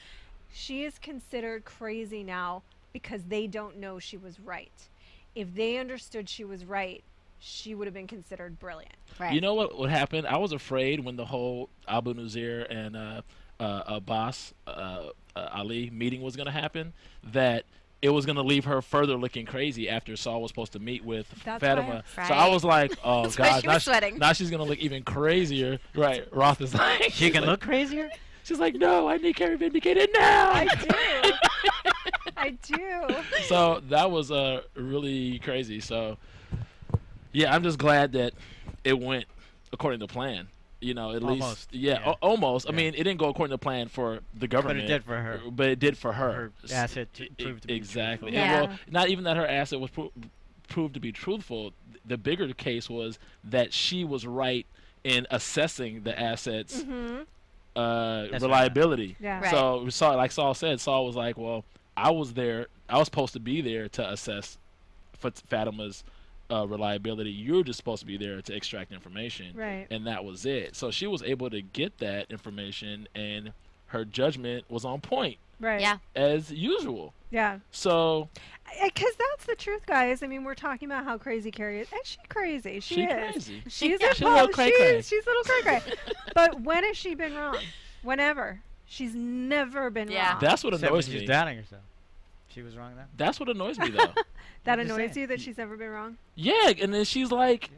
She is considered crazy now because they don't know she was right. If they understood she was right, she would have been considered brilliant. Right. You know what happened? I was afraid when the whole Abu Nazir and Abbas Ali meeting was going to happen, that it was going to leave her further looking crazy after Saul was supposed to meet with That's Fatima. why- So I was like, oh, That's why God. she was sweating. Now she's going to look even crazier. Right. Roth is like... She can look crazier? She's like, no, I need Carrie vindicated now. I do. I do. So that was really crazy. So, yeah, I'm just glad that it went according to plan. At Almost. least, yeah. Almost. I Yeah. mean, it didn't go according to plan for the government. did for her. But it did for her. Her asset proved to be exactly. truthful. Yeah. And, well, not even that her asset was proved to be truthful. The bigger case was that she was right in assessing the assets' reliability. Yeah. Right. So, like Saul said, Saul was like, well, I was there. I was supposed to be there to assess Fatima's reliability. You're just supposed to be there to extract information. Right. And that was it. So she was able to get that information, and her judgment was on point Right. Yeah. as usual. Yeah. So Because that's the truth, guys. I mean, we're talking about how crazy Carrie is. And she's crazy. She is. crazy. She's Yeah. a She's a little cray-cray. She's a little cray-cray. But when has she been wrong? Whenever. She's never been Yeah. wrong. That's what Except when annoys she's me. doubting herself. She was wrong then? That's what annoys me, though. That I'm just annoys saying. you that she's never been wrong? Yeah, and then she's like,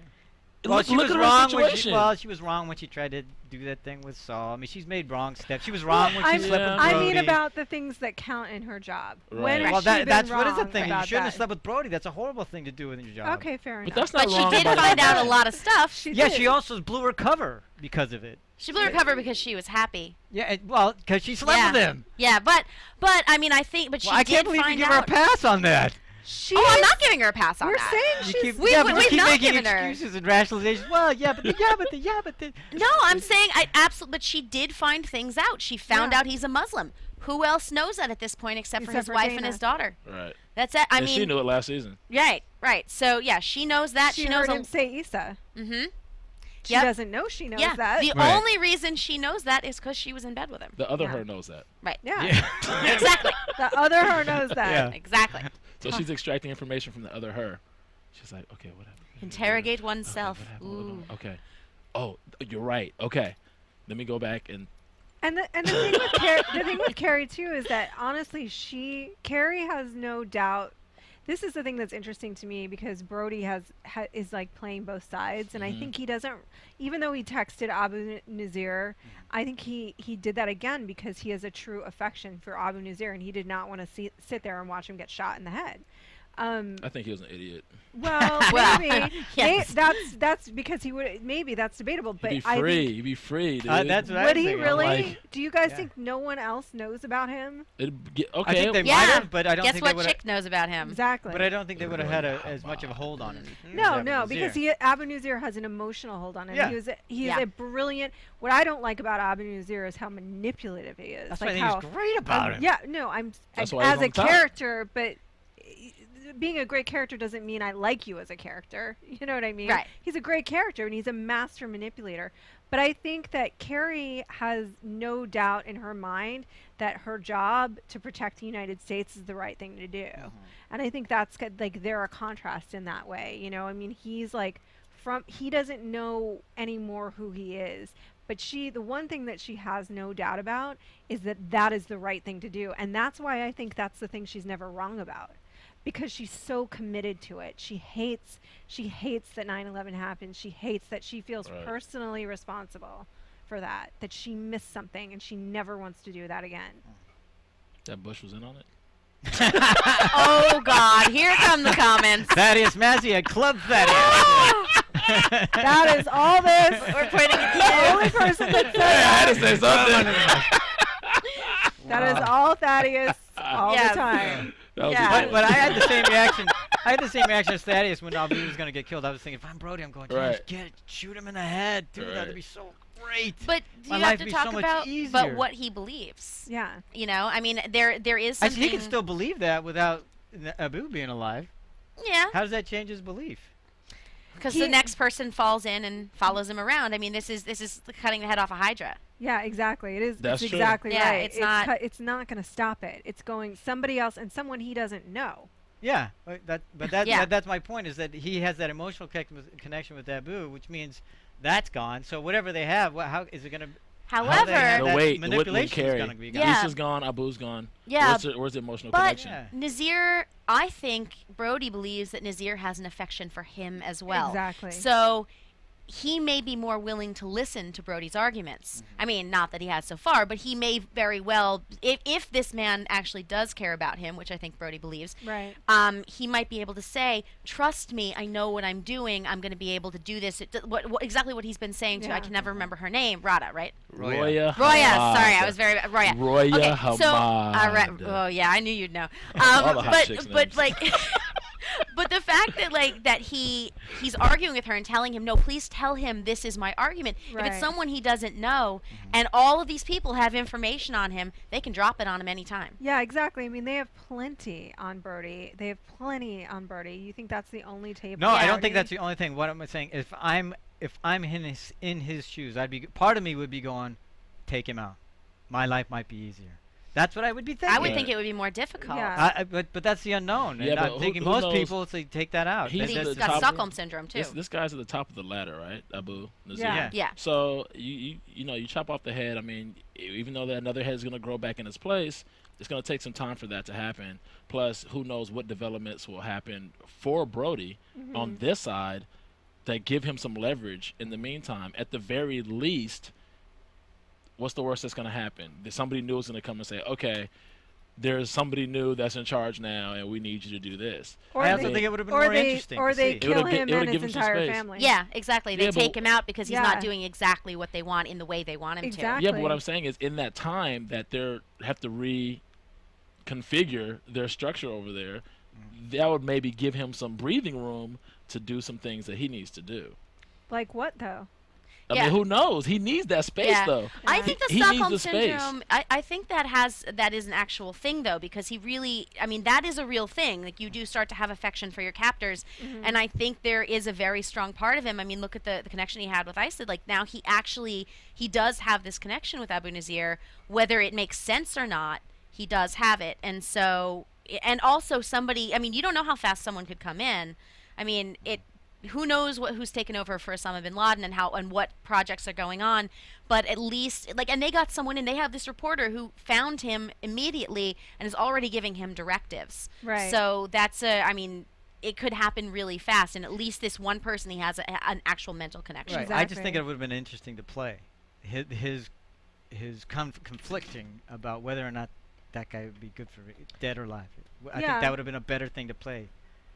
Well, look, she look was at her wrong when situation. she was wrong when she tried to do that thing with Saul. I mean, she's made wrong steps. She was wrong when she I'm- slept with I Brody. mean about the things that count in her job. Right. When has Well, she that, been that's what is the wrong thing. You about shouldn't have that? slept with Brody. That's a horrible thing to do in your job. Okay, fair enough. But that's not But wrong. she did about find out that. a lot of stuff. She Yeah, did. she also blew her cover because of it. She blew her cover because she was happy. Yeah, well, because she slept Yeah. with him. Yeah, but I mean, I think, but she Well, I did can't believe you find give her a out. pass on that. She Oh, I'm is- not giving her a pass on We're that. saying You she's... keep, We- yeah, but we've you keep not making given her- excuses and rationalizations. Well, yeah, but the. No, I'm saying I absolutely. But she did find things out. She found Yeah. out he's a Muslim. Who else knows that at this point except for his Except for wife Dana. and his daughter? Right. That's it. I And mean, she knew it last season. right. So yeah, she knows that. She knows heard him say Isa. Mm-hmm. She doesn't know she knows that. The only reason she knows that is because she was in bed with him. The other her knows that. Right. Yeah. Exactly. The other her knows that. Yeah. Exactly. So she's extracting information from the other her. She's like, okay, whatever. Interrogate oneself. Okay, ooh. Okay. Oh, you're right. Okay. Let me go back and. And the thing with the thing with Carrie too is that honestly, Carrie has no doubt. This is the thing that's interesting to me because Brody is like playing both sides, and I think he doesn't. Even though he texted Abu Nazir, I think he did that again because he has a true affection for Abu Nazir, and he did not want to sit there and watch him get shot in the head. I think he was an idiot. Well, maybe that's because he would. Maybe that's debatable. But he'd be free, dude. That's what would he really? Do you guys think no one else knows about him? Okay. I think they might have, but I don't Guess think what they chick knows about him? Exactly. But I don't think they would have had as much of a hold on him. No, because Abu Nazir has an emotional hold on him. Yeah. He is a brilliant. What I don't like about Abu Nazir is how manipulative he is. That's like what I think is great about him. Yeah, no, as a character, but being a great character doesn't mean I like you as a character. You know what I mean? Right. He's a great character, and he's a master manipulator. But I think that Carrie has no doubt in her mind that her job to protect the United States is the right thing to do. And I think that's like they're a contrast in that way. You know, I mean, he's like he doesn't know anymore who he is. But the one thing that she has no doubt about is that is the right thing to do. And that's why I think that's the thing she's never wrong about. Because she's so committed to it. She hates that 9/11 happened. She hates that she feels personally responsible for that she missed something, and she never wants to do that again. That Bush was in on it? Oh, God. Here come the comments. Thaddeus Massey at Club Thaddeus. That is all this. We're putting it The only person that said that. I had to say something. That is all Thaddeus all the time. But I had the same reaction. I had the same reaction as Thaddeus when Abu was going to get killed. I was thinking, if I'm Brody, I'm going, shoot him in the head. Dude, that'd be so great. But you have to talk about what he believes. Yeah. You know, I mean, there is something. He can still believe that without Abu being alive. Yeah. How does that change his belief? Because the next person falls in and follows him around. I mean, this is cutting the head off a Hydra. Yeah, exactly. It is. That's it's true. exactly Yeah, right. it's not going to stop it. It's going somebody else and someone he doesn't know. Yeah, but that's my point. Is that he has that emotional connection with Abu, which means that's gone. So whatever they have, how is it going to? However, manipulation is going to be gone. Lisa's gone, Abu's gone. Yeah. Where's the emotional but connection? Nazir, I think Brody believes that Nazir has an affection for him as well. Exactly. So he may be more willing to listen to Brody's arguments. I mean, not that he has so far, but he may very well, if this man actually does care about him, which I think Brody believes, right? He might be able to say, "Trust me, I know what I'm doing. I'm going to be able to do this." Exactly what he's been saying to. I can never remember her name. Rada, right? Roya. Sorry, I was very Roya. Roya Hamad. Oh yeah, I knew you'd know. All the hot chicks' but names. like. But the fact that he's arguing with her and telling him, no, please tell him this is my argument. Right. If it's someone he doesn't know, and all of these people have information on him, they can drop it on him anytime. Yeah, exactly. I mean, they have plenty on Brody. You think that's the only tape? No, I don't think that's the only thing. What am I saying? If I'm in his shoes, part of me would be going, take him out. My life might be easier. That's what I would be thinking. I would think it would be more difficult. Yeah. But that's the unknown. Yeah, and but I'm thinking who most knows? people say take that out. He's got Stockholm syndrome too. This guy's at the top of the ladder, right? Abu Nazir. Yeah. So you chop off the head. I mean, even though that another head is going to grow back in its place, it's going to take some time for that to happen. Plus, who knows what developments will happen for Brody on this side that give him some leverage in the meantime. At the very least, what's the worst that's going to happen? That somebody new is going to come and say, okay, there's somebody new that's in charge now, and we need you to do this. Or I also think it would have been more interesting. Or they kill him and his him some entire space. family. Yeah, exactly. They take him out because he's Yeah. not doing exactly what they want in the way they want him Exactly. Yeah, but what I'm saying is in that time that they have to reconfigure their structure over there, that would maybe give him some breathing room to do some things that he needs to do. Like what though? I mean, who knows? He needs that space, though. I think the Stockholm Syndrome, I think that is an actual thing, though, because he really, I mean, that is a real thing. Like, you do start to have affection for your captors, and I think there is a very strong part of him. I mean, look at the connection he had with ISID. Like, now he does have this connection with Abu Nazir, whether it makes sense or not, he does have it. And so, and also somebody, I mean, you don't know how fast someone could come in. I mean, who knows who's taken over for Osama bin Laden and what projects are going on, but at least, like, and they got someone in, they have this reporter who found him immediately and is already giving him directives. Right. So that's I mean, it could happen really fast, and at least this one person, he has an actual mental connection. Right. Exactly. I just think it would have been interesting to play. His conflicting about whether or not that guy would be good for dead or alive. I think that would have been a better thing to play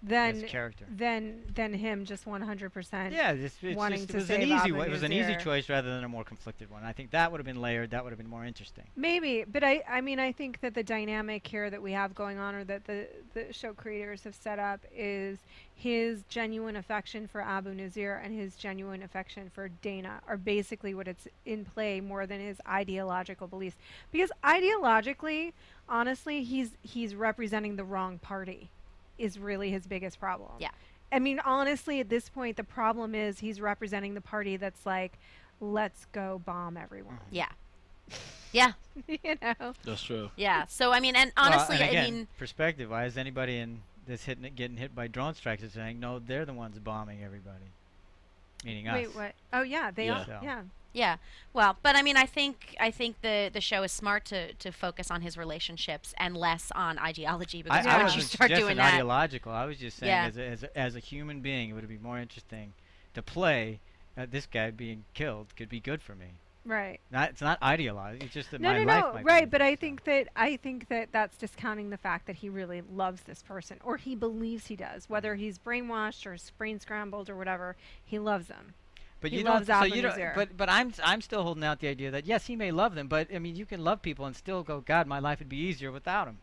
as character than him just 100%. Yeah, it was an easy way. It was an easy choice rather than a more conflicted one. I think that would have been layered. That would have been more interesting. Maybe, but I mean, I think that the dynamic here that we have going on, or that the show creators have set up, is his genuine affection for Abu Nazir and his genuine affection for Dana are basically what it's in play, more than his ideological beliefs. Because ideologically, honestly, he's representing the wrong party, is really his biggest problem. Yeah. I mean, honestly, at this point, the problem is he's representing the party that's like, let's go bomb everyone. Yeah. Yeah. You know? That's true. Yeah. So, I mean, and honestly, and again, I mean, perspective-wise, anybody getting hit by drone strikes is saying, no, they're the ones bombing everybody. Meaning us. Wait, what? Oh, yeah, they are. Yeah. Yeah, well, but I mean, I think the show is smart to focus on his relationships and less on ideology, because once you start doing that, ideological. I was just saying, as a human being, it would be more interesting to play this guy being killed could be good for me. Right. It's not ideological. It's just that my life might right, be but I think that that's discounting the fact that he really loves this person, or he believes he does, whether he's brainwashed or brain scrambled or whatever. He loves them. But you don't. So you don't. But I'm still holding out the idea that yes, he may love them, but I mean, you can love people and still go, God, my life would be easier without him.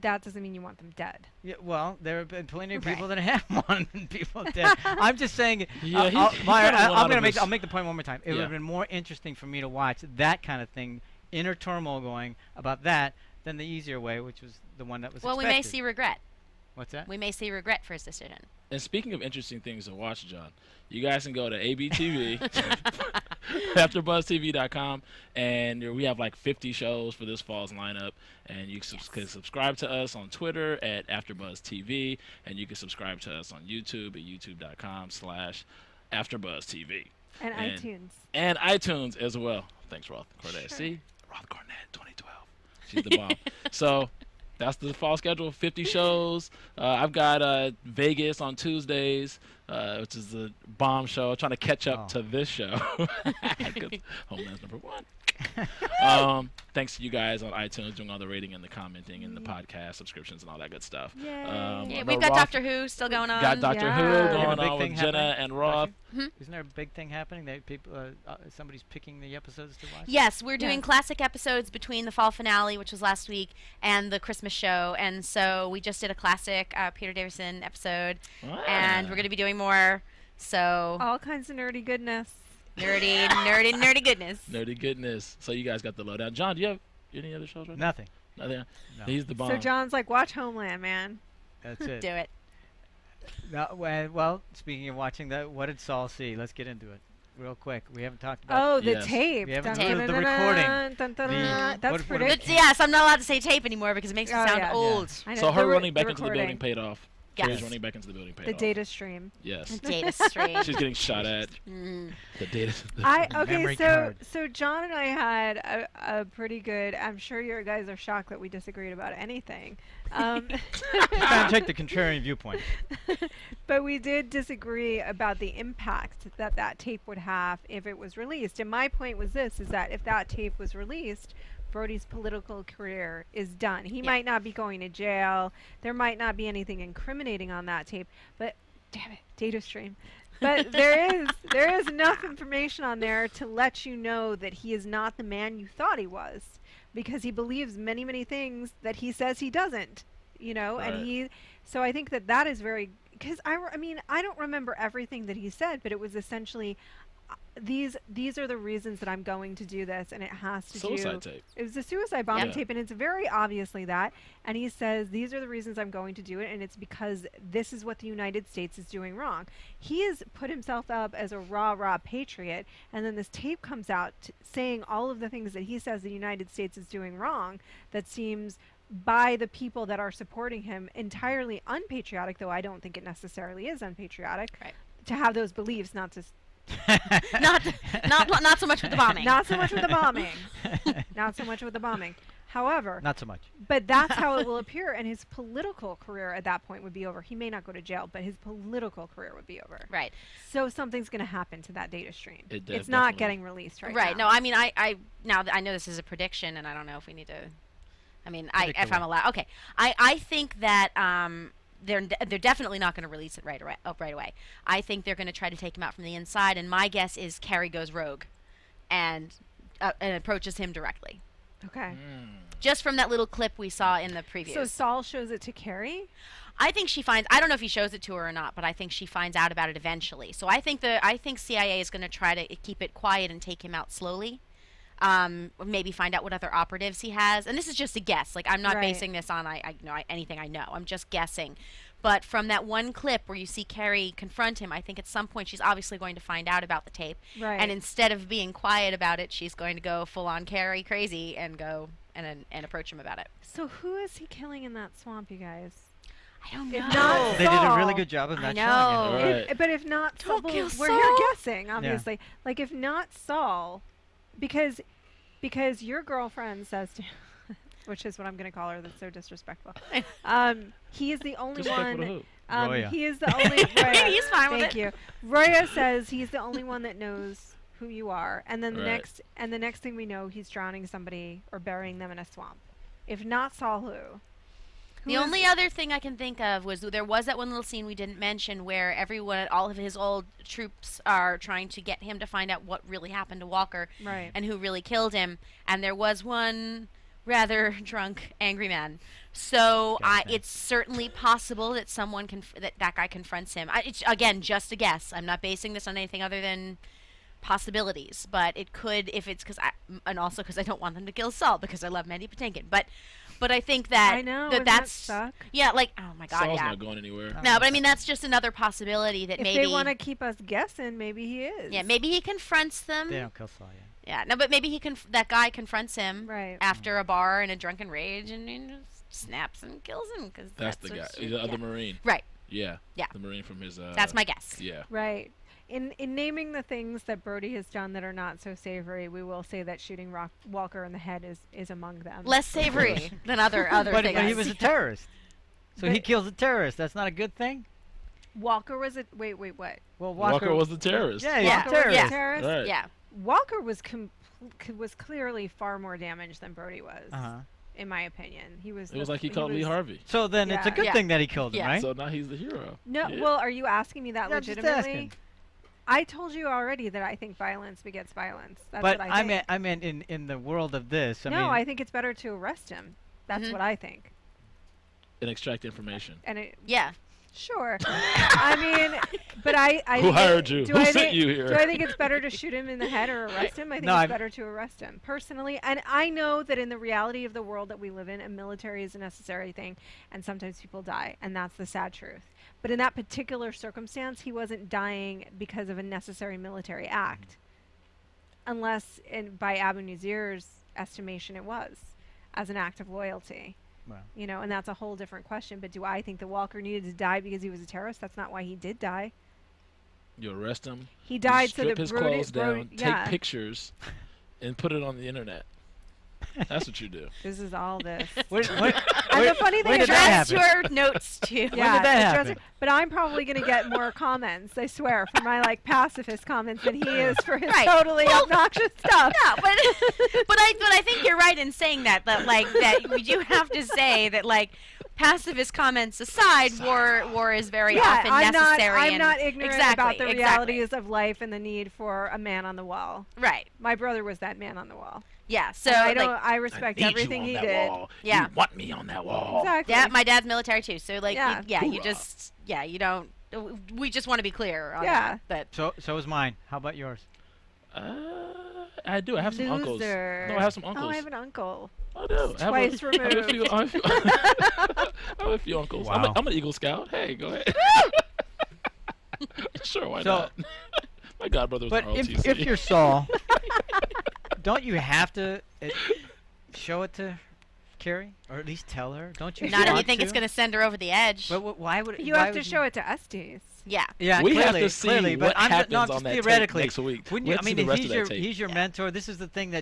That doesn't mean you want them dead. Yeah. Well, there have been plenty of people that have wanted people dead. I'm just saying. Yeah, I'll make the point one more time. It would have been more interesting for me to watch that kind of thing, inner turmoil going about that, than the easier way, which was the one that was. Well, expected. we may see regret. What's that? We may see regret for his decision. And speaking of interesting things to watch, John, you guys can go to ABTV, AfterBuzzTV.com, and we have like 50 shows for this fall's lineup. And you can subscribe to us on Twitter at AfterBuzzTV, and you can subscribe to us on YouTube at YouTube.com/AfterBuzzTV. And iTunes. And iTunes as well. Thanks, Roth Cornett. See? Roth Cornett, 2012. She's the bomb. So that's the fall schedule, 50 shows. I've got Vegas on Tuesdays, which is the bomb show. I'm trying to catch up to this show. Homeland's #1. Thanks to you guys on iTunes doing all the rating and the commenting and the podcast subscriptions and all that good stuff. We've got Doctor Who still going on. Got Doctor Who going on with Jenna and Roth. Isn't there a big thing happening that people, somebody's picking the episodes to watch? Yes, we're doing classic episodes between the fall finale, which was last week, and the Christmas show. And so we just did a classic Peter Davison episode, and we're going to be doing more. So all kinds of nerdy goodness. Nerdy goodness. Nerdy goodness. So you guys got the lowdown. John, do you have any other shows right now? Nothing. Nothing? No. He's the bomb. So John's like, watch Homeland, man. That's it. Do it. No, well, speaking of watching that, what did Saul see? Let's get into it real quick. We haven't talked about the tape. We haven't heard the recording. That's predictable. Yes, I'm not allowed to say tape anymore because it makes me sound old. So her running back into the building paid off. Yes. Running back into the building paid off. The data stream. Yes. The data stream. She's getting shot at. The data. So John and I had a pretty good. I'm sure you guys are shocked that we disagreed about anything. Take the contrarian viewpoint. But we did disagree about the impact that tape would have if it was released. And my point was this: is that if that tape was released, Brody's political career is done. He might not be going to jail. There might not be anything incriminating on that tape, but damn it, data stream. But there is enough information on there to let you know that he is not the man you thought he was, because he believes many, many things that he says he doesn't, you know, and so I think that is very, because I mean, I don't remember everything that he said, but it was essentially, these are the reasons that I'm going to do this, and it has to suicide tape. It was a suicide bombing tape, and it's very obviously that. And he says, these are the reasons I'm going to do it, and it's because this is what the United States is doing wrong. He has put himself up as a rah patriot, and then this tape comes out saying all of the things that he says the United States is doing wrong that seems, by the people that are supporting him, entirely unpatriotic, though I don't think it necessarily is unpatriotic, to have those beliefs, not to... not so much with the bombing. Not so much with the bombing. Not so much with the bombing. However, not so much. But that's how it will appear, and his political career at that point would be over. He may not go to jail, but his political career would be over. Right. So something's going to happen to that data stream. It's not getting released now. No, I mean, I now that I know this is a prediction, and I don't know if we need to. I mean, if I'm allowed. Okay, I think that they're definitely not going to release it right away. I think they're going to try to take him out from the inside, and my guess is Carrie goes rogue, and approaches him directly. Okay. Just from that little clip we saw in the previews. So Saul shows it to Carrie? I think she finds. I don't know if he shows it to her or not, but I think she finds out about it eventually. So I think CIA is going to try to keep it quiet and take him out slowly. Maybe find out what other operatives he has. And this is just a guess. Like, I'm not basing this on anything I know. I'm just guessing. But from that one clip where you see Carrie confront him, I think at some point she's obviously going to find out about the tape. Right. And instead of being quiet about it, she's going to go full-on Carrie crazy and go and approach him about it. So who is he killing in that swamp, you guys? I don't know. If not they Saul, did a really good job of not showing it. Right. But if not Saul, Don't kill we're Saul. here guessing, obviously. Yeah. Like, if not Saul, because your girlfriend says to which is what I'm going to call her, that's so disrespectful. He is the only one. He is the only. Roya, he's fine with it. Thank you. Roya says he's the only one that knows who you are, and then the next thing we know, he's drowning somebody or burying them in a swamp. If not Saul, who? The only other thing I can think of was there was that one little scene we didn't mention where all of his old troops are trying to get him to find out what really happened to Walker and who really killed him. And there was one rather drunk, angry man. So it's certainly possible that someone that guy confronts him. It's, again, just a guess. I'm not basing this on anything other than possibilities. But it could, if it's and also because I don't want them to kill Saul because I love Mandy Patinkin. But I think that I know, that's suck? Yeah, like, oh my God, Saul's not going anywhere. No, but I mean that's just another possibility that if maybe they want to keep us guessing, maybe he is. Yeah, maybe he confronts them. They don't kill Saul yet. Yeah, no, but maybe that guy confronts him after a bar in a drunken rage and just snaps and kills him because that's the guy, the other Marine. Right. Yeah. Yeah. The Marine from his. That's my guess. Yeah. Right. In naming the things that Brody has done that are not so savory, we will say that shooting Walker in the head is among them. Less savory than other things. But he was a terrorist. So he kills a terrorist. That's not a good thing? Walker was a... Wait, what? Well, Walker was the terrorist. Yeah, Walker was a terrorist? Right. Yeah. Walker was clearly far more damaged than Brody was. In my opinion, he was. It was like he called Lee Harvey. So then it's a good thing that he killed him, right? So now he's the hero. No, well, are you asking me that legitimately? I told you already that I think violence begets violence. That's what I think. I meant in the world of this. I think it's better to arrest him. That's what I think. And extract information. Yeah. Sure. I mean, but I who hired you? Who sent you here? Do I think it's better to shoot him in the head or arrest him? I think it's better to arrest him, personally. And I know that in the reality of the world that we live in, a military is a necessary thing, and sometimes people die, and that's the sad truth. But in that particular circumstance, he wasn't dying because of a necessary military act, unless, by Abu Nazir's estimation, it was, as an act of loyalty. Wow. And that's a whole different question. But do I think that Walker needed to die because he was a terrorist? That's not why he did die. You arrest him. He died so that strip his clothes down, take pictures, and put it on the internet. That's what you do. This is all this. And the funny thing is, address your notes too. Yeah, when did that happen? But I'm probably going to get more comments, I swear, for my pacifist comments than he is for his totally obnoxious stuff. No, but I think you're right in saying that we do have to say that pacifist comments aside, war is very often necessary. I'm not ignorant about the realities of life and the need for a man on the wall. Right. My brother was that man on the wall. Yeah, so I respect everything he did. Wall. Yeah, you want me on that wall. Exactly. Yeah, my dad's military too. So you don't. We just want to be clear on that. But so is mine. How about yours? I do. I have some uncles. No, I have some uncles. Oh, I have an uncle. I do. Twice removed. I have a few uncles. Wow. I'm an Eagle Scout. Hey, go ahead. Sure, why So, not? My godbrother was But an ROTC. if you're Saul, don't you have to show it to Carrie, or at least tell her? Don't you? Not if you want think to? it's going to send her over the edge. But why would You why have to would show it to Estes. Yeah. Yeah, We have clearly, to see clearly, what but I'm happens not on just that tape theoretically. next week. Wouldn't We you? have I to see mean, the rest if of that tape. he's your mentor. This is the thing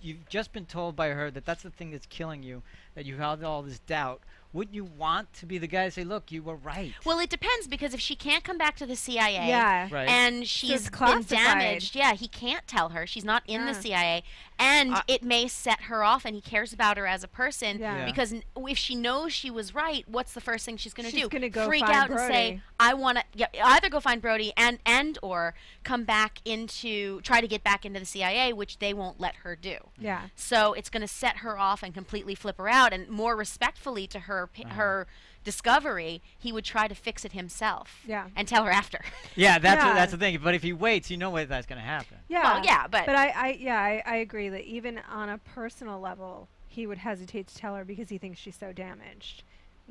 you've just been told by her that's the thing that's killing you. That you have all this doubt. Wouldn't you want to be the guy to say, "Look, you were right"? Well, it depends, because if she can't come back to the CIA, Yeah. Right. and she's been classified. damaged, yeah, he can't tell her. She's not in the CIA, and it may set her off, and he cares about her as a person. Yeah. Because if she knows she was right, what's the first thing she's going to do? She's gonna go freak find out and say, Brody. "I want to either go find Brody and or come back try to get back into the CIA," which they won't let her do. Yeah. So it's going to set her off and completely flip her out. And more respectfully to her her discovery, he would try to fix it himself. Yeah. And tell her after. Yeah, that's Yeah. that's the thing. But if he waits, you know what that's going to happen. Yeah. Well, yeah, but I agree that even on a personal level, he would hesitate to tell her because he thinks she's so damaged,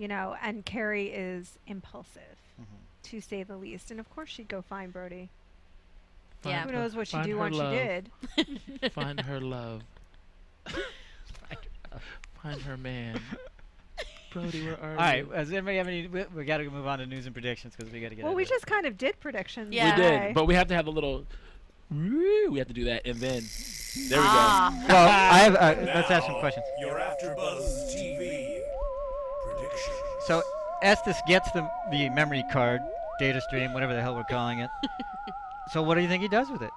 and Carrie is impulsive, to say the least. And of course she'd go find Brody. Yeah. Who knows what she'd Find do her once love. she did. Find her love. Find her man. Brody, where are you? All right. Does anybody have any? We got to move on to news and predictions because we got to get. Well, into we it. just kind of did predictions. Yeah. We today. did, but we have to have a little. We have to do that, and then there we go. Well, I have. Let's ask some questions. Your AfterBuzz TV predictions. So Estes gets the memory card, data stream, whatever the hell we're calling it. So what do you think he does with it?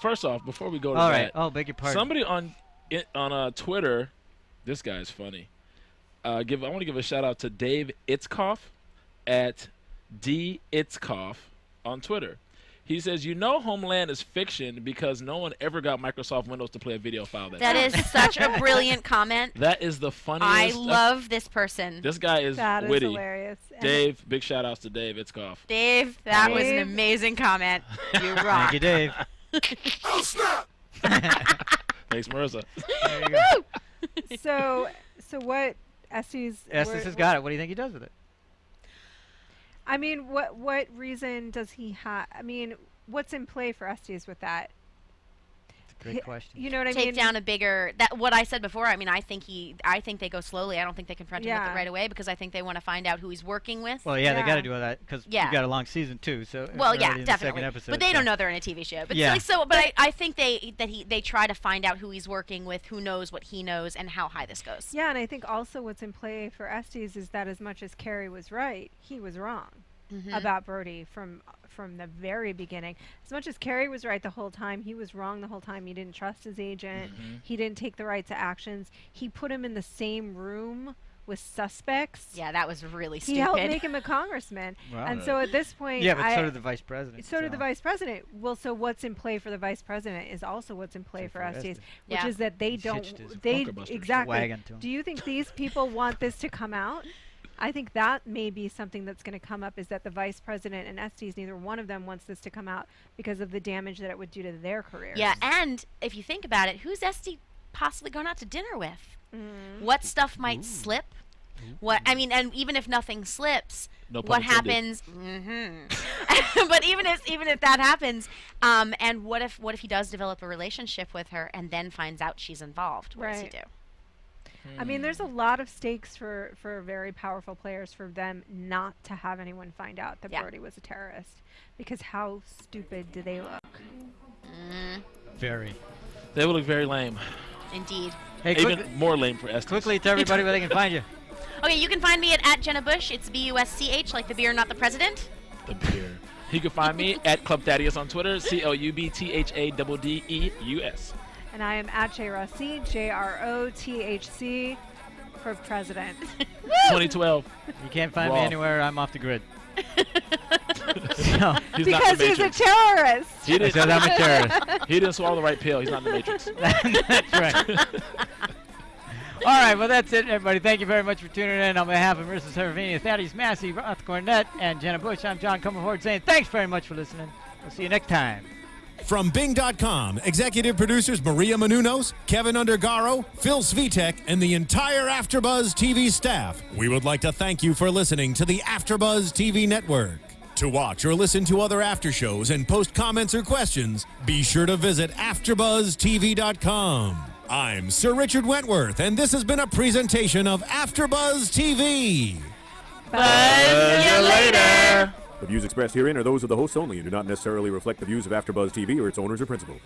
First off, before we go to All that, right. Oh, beg your pardon. somebody on Twitter, this guy's funny. I want to give a shout out to Dave Itzkoff at D Itzkoff on Twitter. He says, Homeland is fiction because no one ever got Microsoft Windows to play a video file. that is such a brilliant comment. That is the funniest. I love this person. This guy is That is witty. hilarious. And Dave, big shout outs to Dave Itzkoff. Dave, that was an Dave. amazing comment. You rock. Thank you, Dave. Thanks, Marissa. There you go. So what Estes Estes has got it. What do you think he does with it? I mean, what reason does he have? I mean, what's in play for Estes with that? Great question. You know what I Take mean? down a bigger what I said before. I mean, I think they go slowly. I don't think they confront him with Yeah. it right away because I think they want to find out who he's working with. Well, yeah, they Yeah. got to do all that because Yeah. we've got a long season too. So Well, we're yeah, already in the definitely. second episode, But they so- don't know they're in a TV show. But Yeah. I think they try to find out who he's working with, who knows what he knows, and how high this goes. Yeah, and I think also what's in play for Estes is that as much as Carrie was right, he was wrong about Brody from the very beginning. As much as Carrie was right the whole time, he was wrong the whole time. He didn't trust his agent. He didn't take the right to actions. He put him in the same room with suspects. Yeah, that was really He stupid. helped make him a congressman. Wow. And so at this point, Yeah, but so did the vice president. So did the vice president. Well, so what's in play for the vice president is also what's in play for Estes, which Yeah. is that they He don't. hitched his They bunker busters. exactly. Wagon to him. Do you think these people want this to come out? I think that may be something that's going to come up, is that the vice president and Estes, neither one of them wants this to come out because of the damage that it would do to their careers. Yeah, and if you think about it, who's Esty possibly going out to dinner with? What stuff might slip? What I mean, and even if nothing slips, No pun what intended. happens? But even if that happens, and what if he does develop a relationship with her and then finds out she's involved? What does he Right. do? I mean, there's a lot of stakes for very powerful players for them not to have anyone find out that Yeah. Brody was a terrorist. Because how stupid do they look? Very. They would look very lame. Indeed. Hey, Even more lame for Estes. quickly tell everybody where they can find you. Okay, you can find me at Jenna Bush. It's BUSCH, like the beer, not the president. The beer. You can find me at Club Thaddeus on Twitter, CLUBTHADDEUS. And I am at JROTHC, JROTHC, for president. 2012. You can't find me Raw. anywhere. I'm off the grid. So, He's not Because in the he's a Matrix. terrorist. He I didn't, said I'm a terrorist. he didn't swallow the right pill. He's not in the Matrix. That's right. All right, well, that's it, everybody. Thank you very much for tuning in. On behalf of Marissa Serafini, Thaddeus Massey, Roth Cornett, and Jenna Bush, I'm John Comerford saying thanks very much for listening. We'll see you next time. From Bing.com, executive producers Maria Menounos, Kevin Undergaro, Phil Svitek, and the entire AfterBuzz TV staff, we would like to thank you for listening to the AfterBuzz TV network. To watch or listen to other after shows and post comments or questions, be sure to visit AfterBuzzTV.com. I'm Sir Richard Wentworth, and this has been a presentation of AfterBuzz TV. Buzz you later. The views expressed herein are those of the hosts only and do not necessarily reflect the views of AfterBuzz TV or its owners or principals.